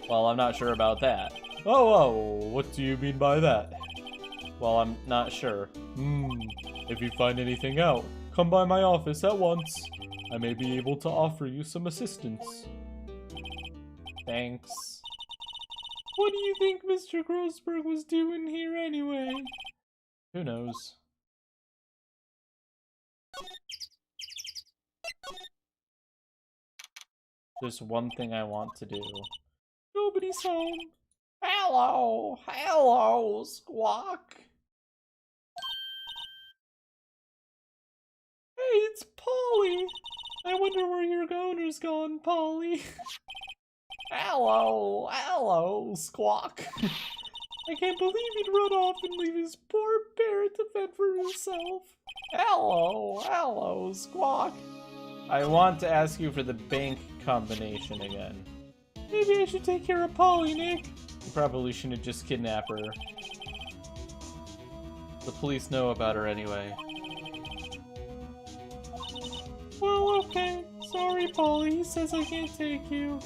A: Well, I'm not sure about that. Oh, what do you mean by that? Well, I'm not sure. If you find anything out, come by my office at once. I may be able to offer you some assistance. Thanks. What do you think Mr. Grossberg was doing here anyway? Who knows? There's one thing I want to do. Nobody's home. Hello, Squawk. Hey, it's Polly. I wonder where your owner's gone, Polly. Hello, Squawk. I can't believe he'd run off and leave his poor parrot to fend for himself. Hello, Squawk. I want to ask you for the bank combination again. Maybe I should take care of Polly, Nick. You probably shouldn't just kidnap her. The police know about her anyway. Well, okay. Sorry, Polly. He says I can't take you.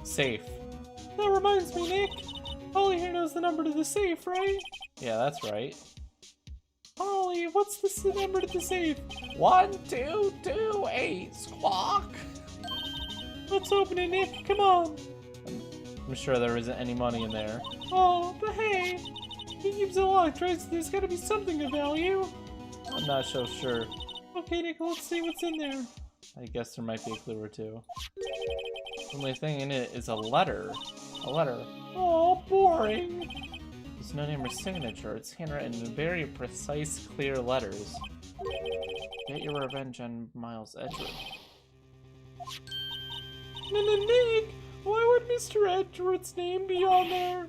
A: Safe. That reminds me, Nick. Polly here knows the number to the safe, right? Yeah, that's right. Polly, what's the number to the safe? 1228, Squawk. Let's open it, Nick. Come on. I'm sure there isn't any money in there. Oh, but hey, he keeps it locked, right? So there's gotta be something of value. I'm not so sure. Okay, Nick, let's see what's in there. I guess there might be a clue or two. The only thing in it is a letter. A letter. Oh, boring. There's no name or signature. It's handwritten in very precise, clear letters. Get your revenge on Miles Edgeworth. Nick! Why would Mr. Edgeworth's name be on there?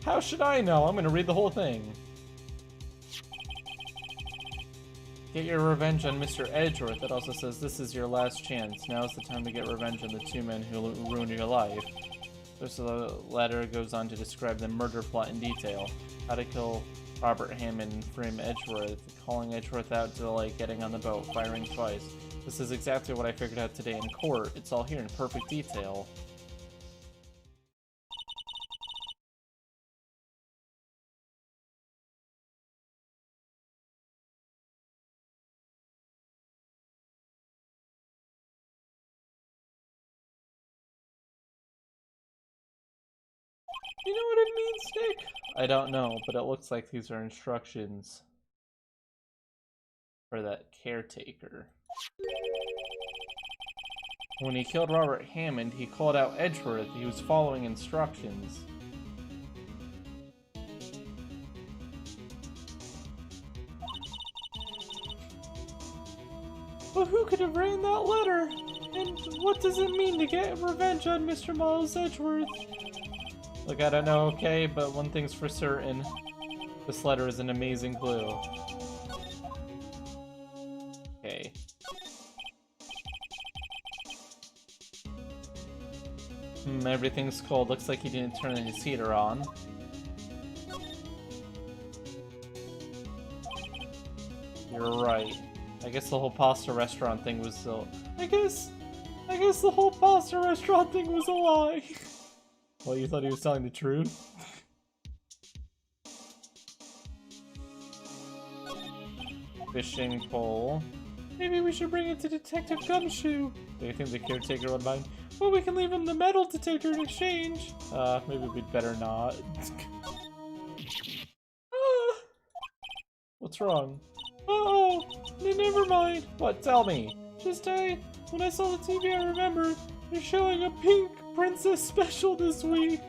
A: How should I know? I'm gonna read the whole thing. Get your revenge on Mr. Edgeworth. It also says this is your last chance. Now is the time to get revenge on the two men who ruined your life. This letter goes on to describe the murder plot in detail. How to kill Robert Hammond, frame Edgeworth, calling Edgeworth out to the lake, getting on the boat, firing twice. This is exactly what I figured out today in court. It's all here in perfect detail. You know what it means, Nick? I don't know, but it looks like these are instructions for that caretaker. When he killed Robert Hammond, he called out Edgeworth. He was following instructions. But who could have written that letter? And what does it mean to get revenge on Mr. Miles Edgeworth? Look, I don't know, okay, but one thing's for certain. This letter is an amazing clue. Okay. Everything's cold. Looks like he didn't turn his heater on. You're right. I guess the whole pasta restaurant thing was so... I guess the whole pasta restaurant thing was a lie. Well, you thought he was telling the truth? Fishing pole. Maybe we should bring it to Detective Gumshoe. Do you think the caretaker would mind? Well, we can leave him the metal detector in exchange. Maybe we'd better not. What's wrong? Oh, never mind. What? Tell me. When I saw the TV, I remembered they're showing a pink princess special this week.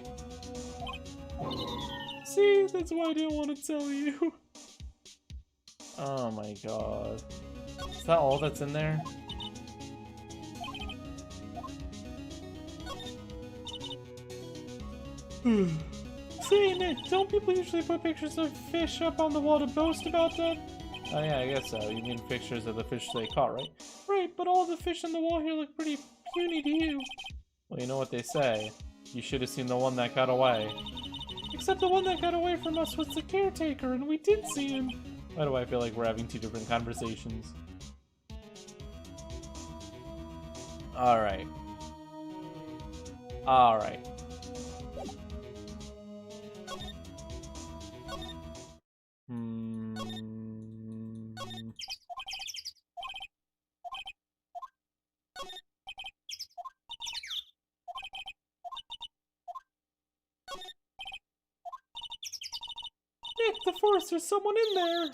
A: See, that's why I didn't want to tell you. Oh my god. Is that all that's in there? Say, Nick, don't people usually put pictures of fish up on the wall to boast about them? Oh yeah, I guess so. You mean pictures of the fish they caught, right? Right, but all the fish on the wall here look pretty puny to you. Well, you know what they say. You should have seen the one that got away. Except the one that got away from us was the caretaker, and we did see him. Why do I feel like we're having two different conversations? Alright. Alright. Nick, the force, there's someone in there!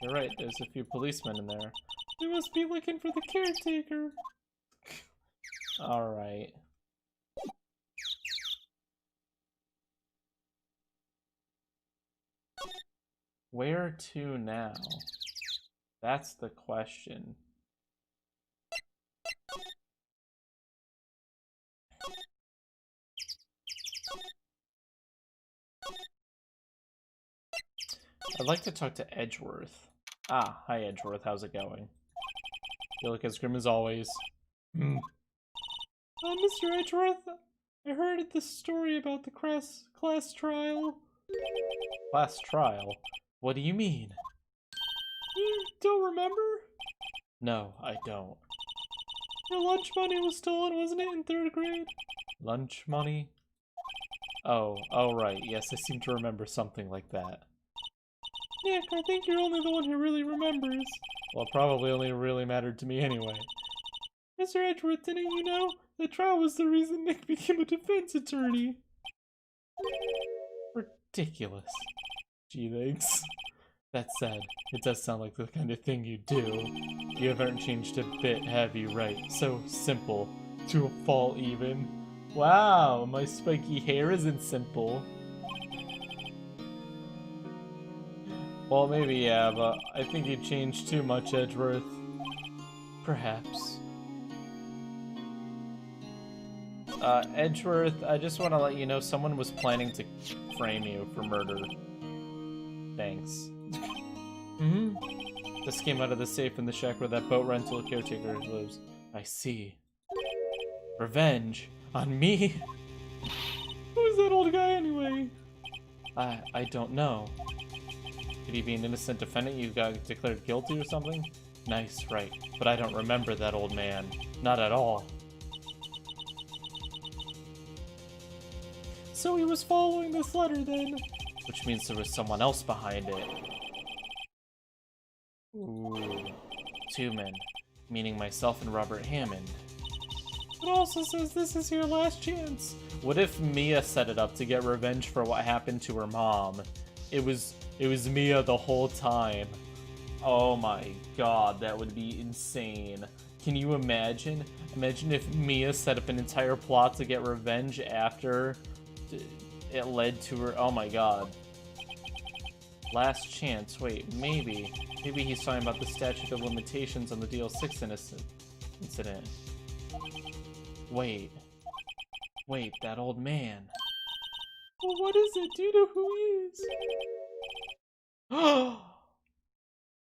A: You're right, there's a few policemen in there. They must be looking for the caretaker. Alright. Where to now? That's the question. I'd like to talk to Edgeworth. Ah, hi Edgeworth, how's it going? You look as grim as always. Mr. Edgeworth, I heard the story about the class trial. Class trial? What do you mean? You don't remember? No, I don't. Your lunch money was stolen, wasn't it, in 3rd grade? Lunch money? Oh, right, yes, I seem to remember something like that. Nick, I think you're only the one who really remembers. Well, it probably only really mattered to me anyway. Mr. Edgeworth, didn't you know? The trial was the reason Nick became a defense attorney. Ridiculous. Gee, thanks. That said, it does sound like the kind of thing you do. You haven't changed a bit, have you, right? So simple. To a fault, even. Wow, my spiky hair isn't simple. Well, maybe, yeah, but I think you changed too much, Edgeworth. Perhaps. Edgeworth, I just want to let you know someone was planning to frame you for murder. Thanks. This came out of the safe in the shack where that boat rental caretaker lives. I see. Revenge? On me? Who's that old guy anyway? I don't know. Could he be an innocent defendant you got declared guilty or something? Nice, right. But I don't remember that old man. Not at all. So he was following this letter then? Which means there was someone else behind it. Ooh. 2 men. Meaning myself and Robert Hammond. It also says this is your last chance. What if Mia set it up to get revenge for what happened to her mom? It was Mia the whole time. Oh my god, that would be insane. Can you imagine? Imagine if Mia set up an entire plot to get revenge after it led to her. Oh my god. Last chance. Wait, maybe he's talking about the statute of limitations on the DL6 incident. Wait, that old man. Well, what is it? Do you know who he is?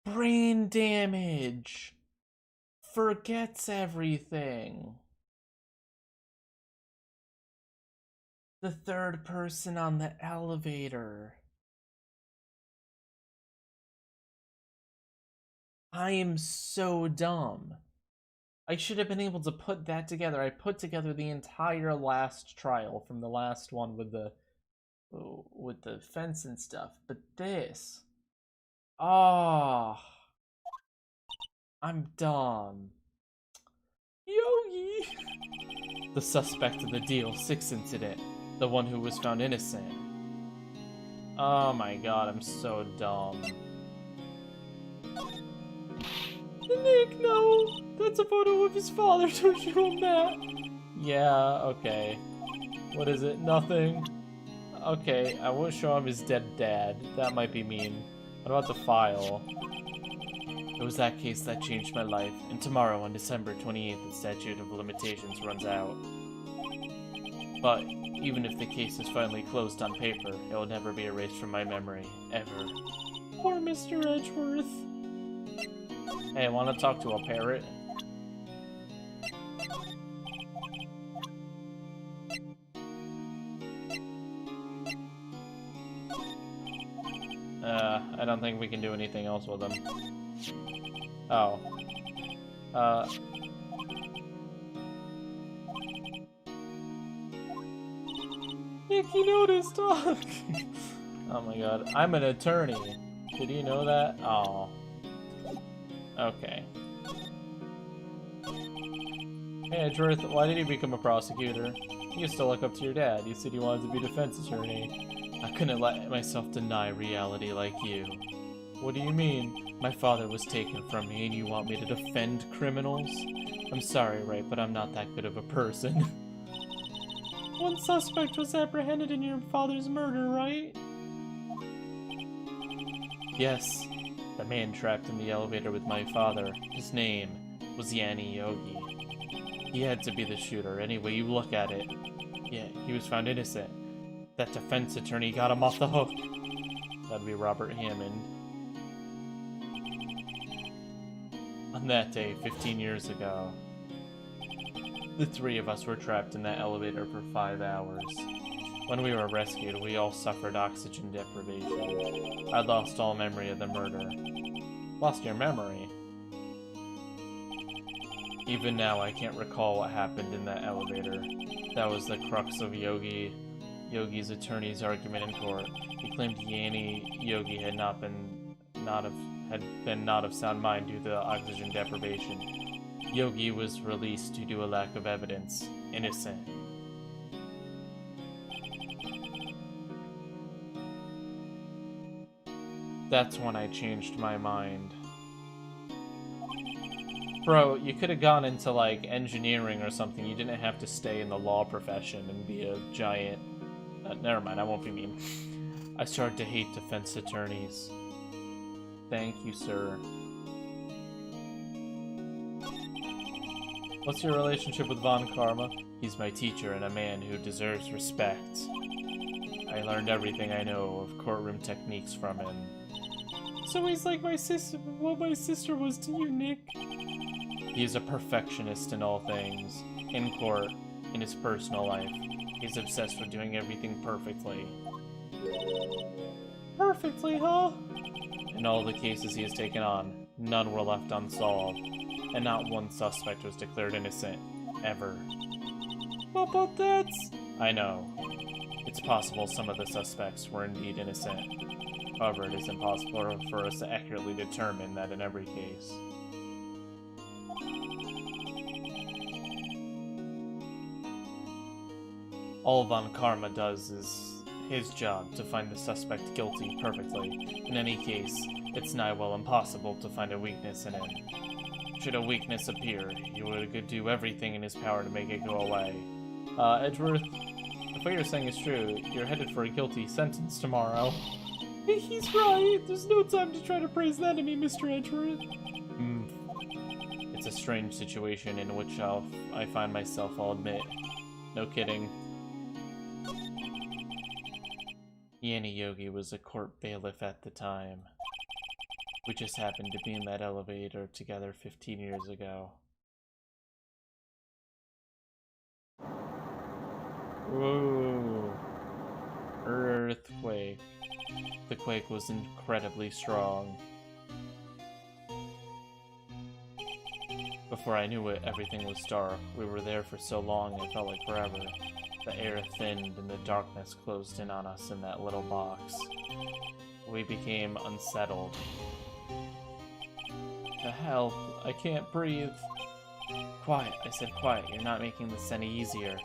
A: Brain damage. Forgets everything. The 3rd person on the elevator. I am so dumb. I should have been able to put that together. I put together the entire last trial from the last one with the fence and stuff. But this... Oh, I'm dumb. Yogi! The suspect of the Deal 6 incident. The one who was found innocent. Oh my god, I'm so dumb. Nick, no! That's a photo of his father, don't show him that! Yeah, okay. What is it? Nothing. Okay, I won't show him his dead dad. That might be mean. What about the file? It was that case that changed my life, and tomorrow, on December 28th, the statute of limitations runs out. But, even if the case is finally closed on paper, it will never be erased from my memory, ever. Poor Mr. Edgeworth. Hey, wanna talk to a parrot? I don't think we can do anything else with him. Oh. Nick, you noticed, dog! Oh my god. I'm an attorney. Did you know that? Oh. Okay. Hey, Edgeworth, why did you become a prosecutor? You used to look up to your dad. You said you wanted to be a defense attorney. I couldn't let myself deny reality like you. What do you mean? My father was taken from me and you want me to defend criminals? I'm sorry, right, but I'm not that good of a person. One suspect was apprehended in your father's murder, right? Yes. The man trapped in the elevator with my father. His name was Yanni Yogi. He had to be the shooter, any way you look at it. Yeah, he was found innocent. That defense attorney got him off the hook. That'd be Robert Hammond. On that day, 15 years ago, the three of us were trapped in that elevator for 5 hours. When we were rescued, we all suffered oxygen deprivation. I lost all memory of the murder. Lost your memory? Even now, I can't recall what happened in that elevator. That was the crux of Yogi's attorney's argument in court. He claimed Yanni Yogi had been not of sound mind due to oxygen deprivation. Yogi was released due to a lack of evidence. Innocent. That's when I changed my mind. Bro, you could have gone into, like, engineering or something. You didn't have to stay in the law profession and be a giant... never mind, I won't be mean. I started to hate defense attorneys. Thank you, sir. What's your relationship with Von Karma? He's my teacher and a man who deserves respect. I learned everything I know of courtroom techniques from him. So he's like my sister, what my sister was to you, Nick. He is a perfectionist in all things. In court, in his personal life. He's obsessed with doing everything perfectly. Perfectly, huh? In all the cases he has taken on, none were left unsolved. And not one suspect was declared innocent. Ever. What about that? I know. It's possible some of the suspects were indeed innocent. However, it is impossible for us to accurately determine that in every case. All Von Karma does is his job to find the suspect guilty perfectly. In any case, it's nigh well impossible to find a weakness in him. Should a weakness appear, he would do everything in his power to make it go away. Edgeworth, if what you're saying is true, you're headed for a guilty sentence tomorrow. He's right. There's no time to try to praise that in me, Mr. Edgeworth. It's a strange situation in which I find myself, I'll admit. No kidding. Yanni Yogi was a court bailiff at the time. We just happened to be in that elevator together 15 years ago. Ooh. Earthquake. The quake was incredibly strong. Before I knew it, everything was dark. We were there for so long, it felt like forever. The air thinned and the darkness closed in on us in that little box. We became unsettled. Help, I can't breathe. Quiet, I said quiet. You're not making this any easier.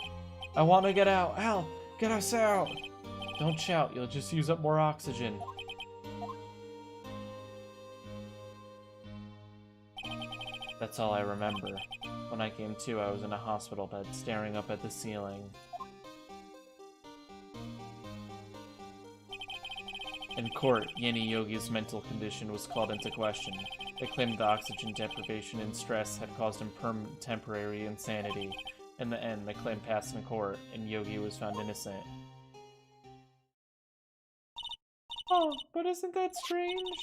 A: I want to get out. Help, get us out. Don't shout, you'll just use up more oxygen. That's all I remember. When I came to, I was in a hospital bed, staring up at the ceiling. In court, Yeni Yogi's mental condition was called into question. They claimed the oxygen deprivation and stress had caused him temporary insanity. In the end, the claim passed in court, and Yogi was found innocent. Oh, but isn't that strange?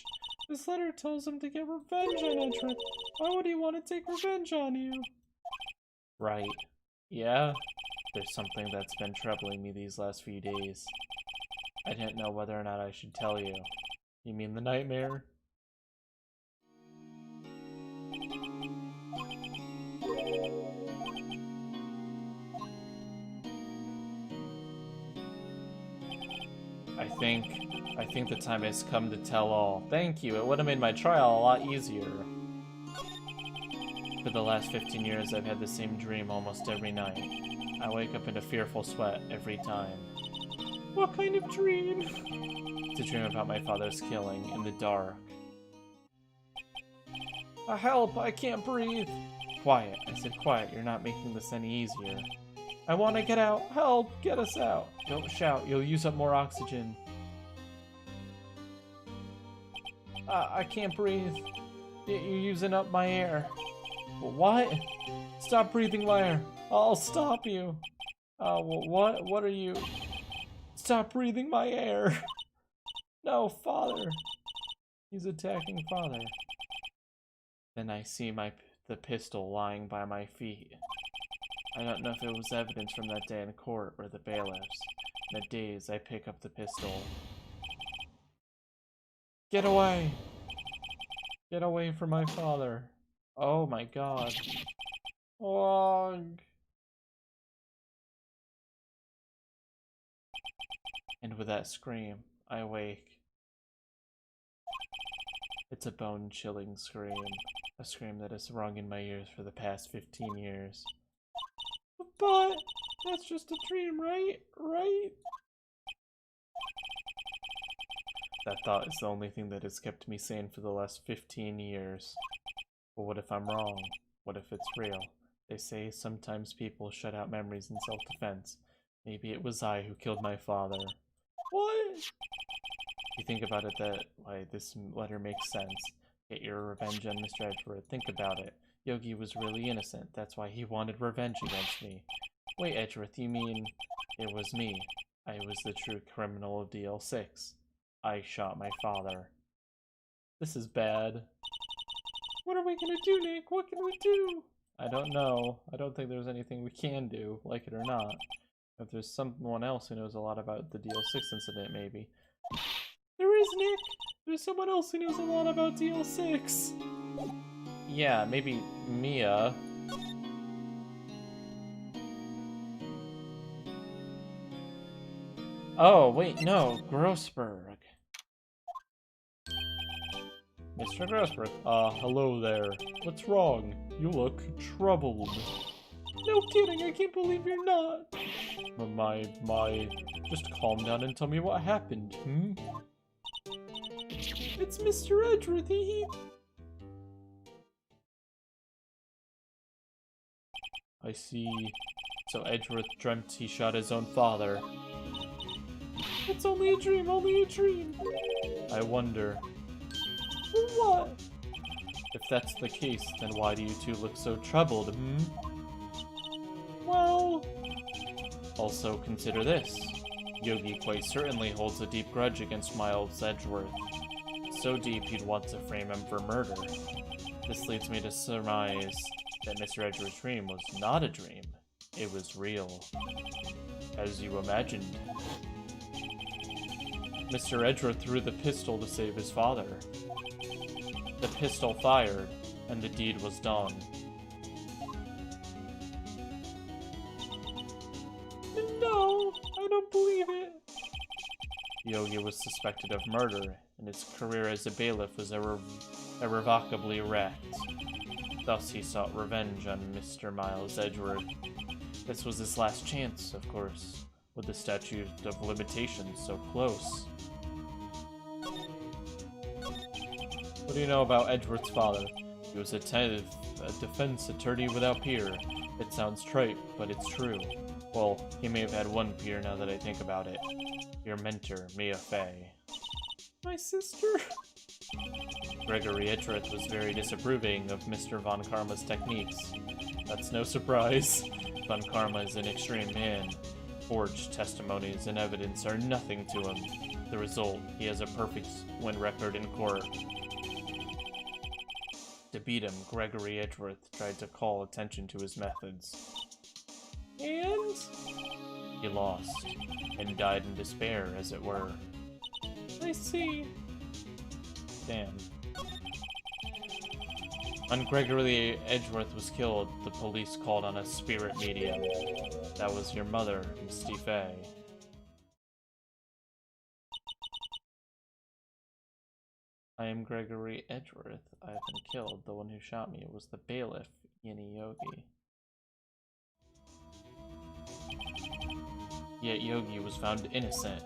A: This letter tells him to get revenge on Edric. Why would he want to take revenge on you? Right. Yeah? There's something that's been troubling me these last few days. I didn't know whether or not I should tell you. You mean the nightmare? I think the time has come to tell all. Thank you, it would have made my trial a lot easier. For the last 15 years, I've had the same dream almost every night. I wake up in a fearful sweat every time. What kind of dream? It's a dream about my father's killing in the dark. Help, I can't breathe. Quiet, I said quiet, you're not making this any easier. I want to get out. Help, get us out. Don't shout, you'll use up more oxygen. I can't breathe. You're using up my air. What? Stop breathing my air. I'll stop you. What are you? Stop breathing my air. No, Father. He's attacking Father. Then I see the pistol lying by my feet. I don't know if it was evidence from that day in court or the bailiffs. In a daze, I pick up the pistol. Get away! Get away from my father. Oh my god. Wong. And with that scream, I awake. It's a bone-chilling scream. A scream that has rung in my ears for the past 15 years. But that's just a dream, right? Right? That thought is the only thing that has kept me sane for the last 15 years. But what if I'm wrong? What if it's real? They say sometimes people shut out memories in self-defense. Maybe it was I who killed my father. What? You think about it why this letter makes sense. Get your revenge on Mr. Edgeworth. Think about it. Yogi was really innocent. That's why he wanted revenge against me. Wait, Edgeworth, you mean it was me? I was the true criminal of DL6. I shot my father. This is bad. What are we gonna do, Nick? What can we do? I don't know. I don't think there's anything we can do, like it or not. If there's someone else who knows a lot about the DL6 incident, maybe. There is, Nick! There's someone else who knows a lot about DL6! Yeah, maybe Mia. Oh, wait, no, Grossberg. Mr. Grossberg. Hello there. What's wrong? You look troubled. No kidding, I can't believe you're not. Just calm down and tell me what happened, It's Mr. Edgeworth, I see. So Edgeworth dreamt he shot his own father. It's only a dream, only a dream. I wonder. What? If that's the case, then why do you two look so troubled, Well... Also, consider this. Yogi quite certainly holds a deep grudge against Miles Edgeworth. So deep he'd want to frame him for murder. This leads me to surmise that Mr. Edgeworth's dream was not a dream. It was real. As you imagined. Mr. Edgeworth threw the pistol to save his father. The pistol fired, and the deed was done. Yogi was suspected of murder, and his career as a bailiff was irrevocably wrecked. Thus, he sought revenge on Mr. Miles Edgeworth. This was his last chance, of course, with the statute of limitations so close. What do you know about Edgeworth's father? He was a defense attorney without peer. It sounds trite, but it's true. Well, he may have had one peer now that I think about it. Your mentor, Mia Fey. My sister? Gregory Edgeworth was very disapproving of Mr. Von Karma's techniques. That's no surprise. Von Karma is an extreme man. Forged testimonies and evidence are nothing to him. The result, he has a perfect win record in court. To beat him, Gregory Edgeworth tried to call attention to his methods. And? He lost, and died in despair, as it were. I see. Damn. When Gregory Edgeworth was killed, the police called on a spirit medium. That was your mother, Misty Fey. I am Gregory Edgeworth. I have been killed. The one who shot me was the bailiff, Yini Yogi. Yet Yogi was found innocent.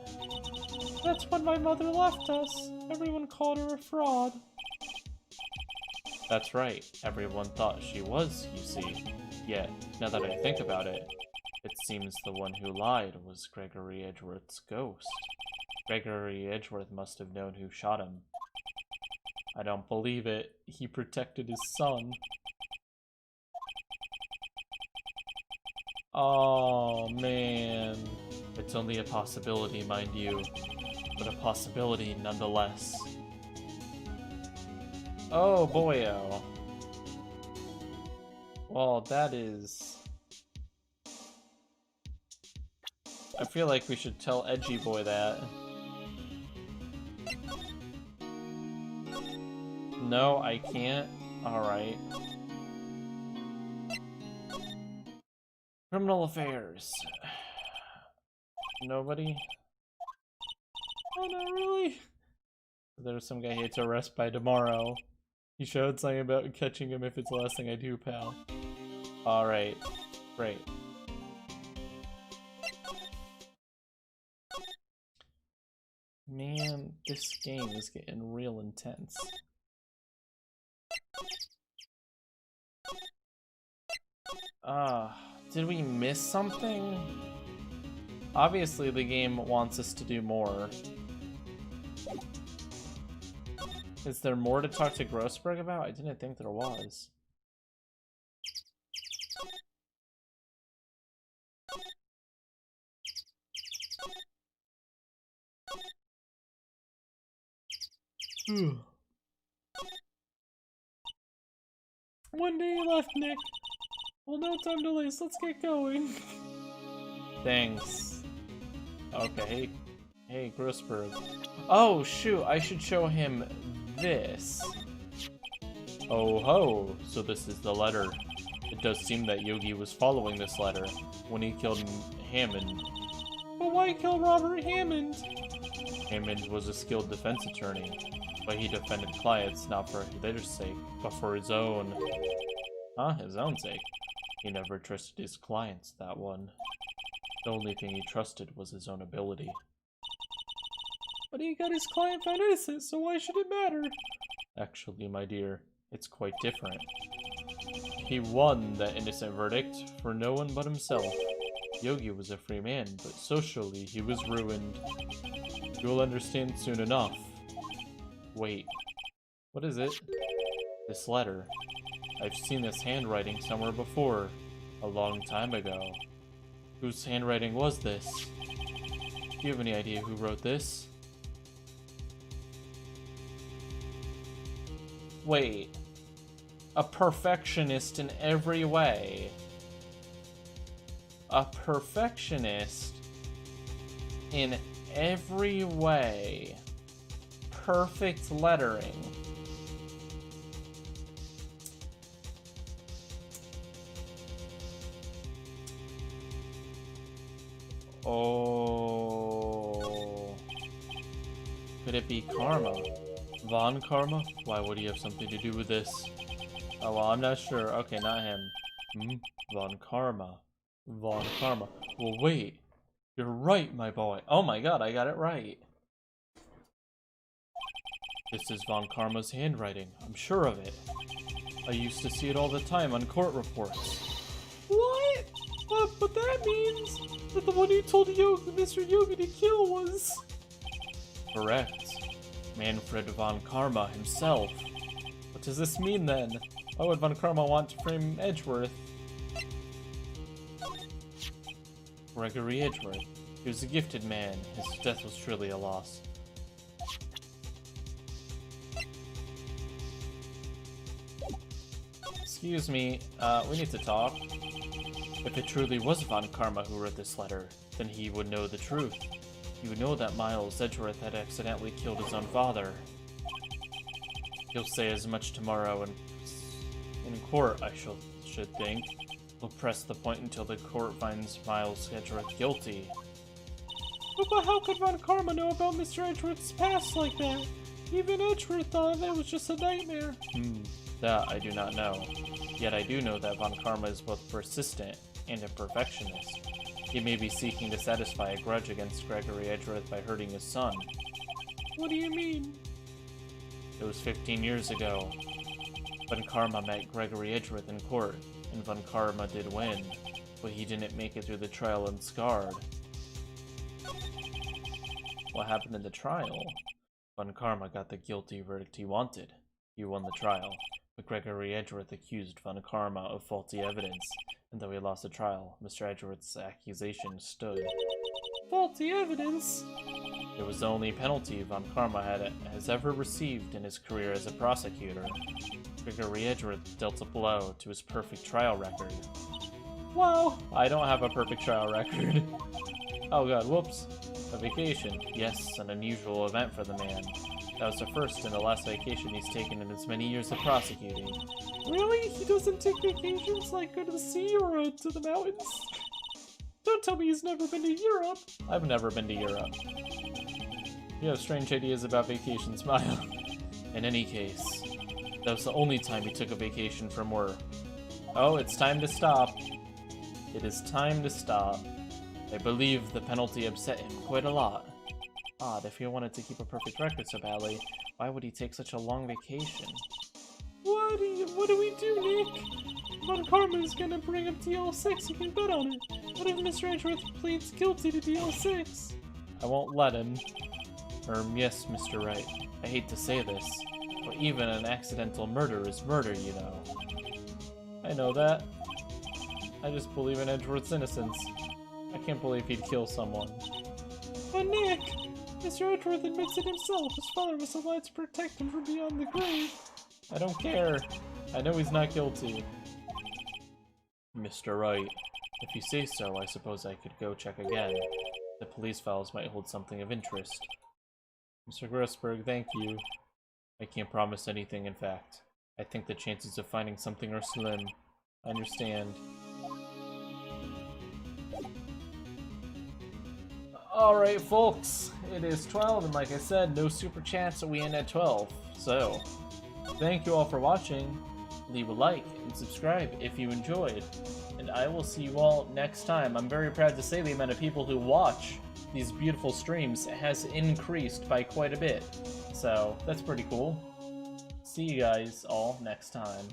A: That's when my mother left us. Everyone called her a fraud. That's right. Everyone thought she was, you see. Yet, now that I think about it, it seems the one who lied was Gregory Edgeworth's ghost. Gregory Edgeworth must have known who shot him. I don't believe it. He protected his son. Oh, man. It's only a possibility, mind you, but a possibility nonetheless. Oh, boyo. Well, that is... I feel like we should tell Edgy Boy that. No, I can't. Alright. Criminal affairs. Nobody? Oh, not really. There's some guy he had to arrest by tomorrow. He showed something about catching him if it's the last thing I do, pal. Alright. Great. Man, this game is getting real intense. Did we miss something? Obviously the game wants us to do more. Is there more to talk to Grossberg about? I didn't think there was. One day left, Nick. Well, no time to waste. Let's get going. Thanks. Okay. Hey, Grossberg. Oh, shoot. I should show him this. Oh ho. So this is the letter. It does seem that Yogi was following this letter when he killed Hammond. But why kill Robert Hammond? Hammond was a skilled defense attorney, but he defended clients not for their sake, but for his own. Huh? His own sake. He never trusted his clients, that one. The only thing he trusted was his own ability. But he got his client found innocent, so why should it matter? Actually, my dear, it's quite different. He won that innocent verdict for no one but himself. Yogi was a free man, but socially he was ruined. You'll understand soon enough. Wait, what is it? This letter. I've seen this handwriting somewhere before, a long time ago. Whose handwriting was this? Do you have any idea who wrote this? Wait. A perfectionist in every way. A perfectionist in every way. Perfect lettering. Oh. could it be Karma? Von Karma? Why would he have something to do with this? Oh, well, I'm not sure. Okay, not him. Von Karma. Von Karma. Well, wait. You're right, my boy. Oh my god, I got it right. This is Von Karma's handwriting. I'm sure of it. I used to see it all the time on court reports. What? But that means that the one who told Mr. Yogi to kill was... Correct. Manfred Von Karma himself. What does this mean then? Why would Von Karma want to frame Edgeworth? Gregory Edgeworth. He was a gifted man. His death was truly a loss. Excuse me, we need to talk. If it truly was Von Karma who wrote this letter, then he would know the truth. He would know that Miles Edgeworth had accidentally killed his own father. He'll say as much tomorrow in court, I should think. We'll press the point until the court finds Miles Edgeworth guilty. But how could Von Karma know about Mr. Edgeworth's past like that? Even Edgeworth thought that was just a nightmare. That I do not know. Yet I do know that Von Karma is both persistent and a perfectionist. He may be seeking to satisfy a grudge against Gregory Edgeworth by hurting his son. What do you mean? It was 15 years ago. Von Karma met Gregory Edgeworth in court, and Von Karma did win, but he didn't make it through the trial and scarred. What happened in the trial? Von Karma got the guilty verdict he wanted. He won the trial, but Gregory Edgeworth accused Von Karma of faulty evidence, and though he lost the trial, Mr. Edgeworth's accusation stood. Faulty evidence? It was the only penalty Von Karma has ever received in his career as a prosecutor. Gregory Edgeworth dealt a blow to his perfect trial record. Wow, I don't have a perfect trial record. Oh god, whoops. A vacation. Yes, an unusual event for the man. That was the first and the last vacation he's taken in his many years of prosecuting. Really? He doesn't take vacations like go to the sea or to the mountains? Don't tell me he's never been to Europe! I've never been to Europe. You have strange ideas about vacations, Maya. In any case, that was the only time he took a vacation from work. Oh, it's time to stop. It is time to stop. I believe the penalty upset him quite a lot. Odd, if he wanted to keep a perfect record so badly, why would he take such a long vacation? What do we do, Nick? Von Karma is gonna bring up DL6, you can bet on it. What if Mr. Edgeworth pleads guilty to DL6? I won't let him. Yes, Mr. Wright. I hate to say this, but even an accidental murder is murder, you know. I know that. I just believe in Edgeworth's innocence. I can't believe he'd kill someone. But Nick! Mr. Edgeworth admits it himself. His father was allowed to protect him from beyond the grave. I don't care. I know he's not guilty. Mr. Wright, if you say so, I suppose I could go check again. The police files might hold something of interest. Mr. Grossberg, thank you. I can't promise anything, in fact. I think the chances of finding something are slim. I understand. Alright, folks. It is 12, and like I said, no super chats, so we end at 12. So, thank you all for watching. Leave a like and subscribe if you enjoyed. And I will see you all next time. I'm very proud to say the amount of people who watch these beautiful streams has increased by quite a bit. So, that's pretty cool. See you guys all next time.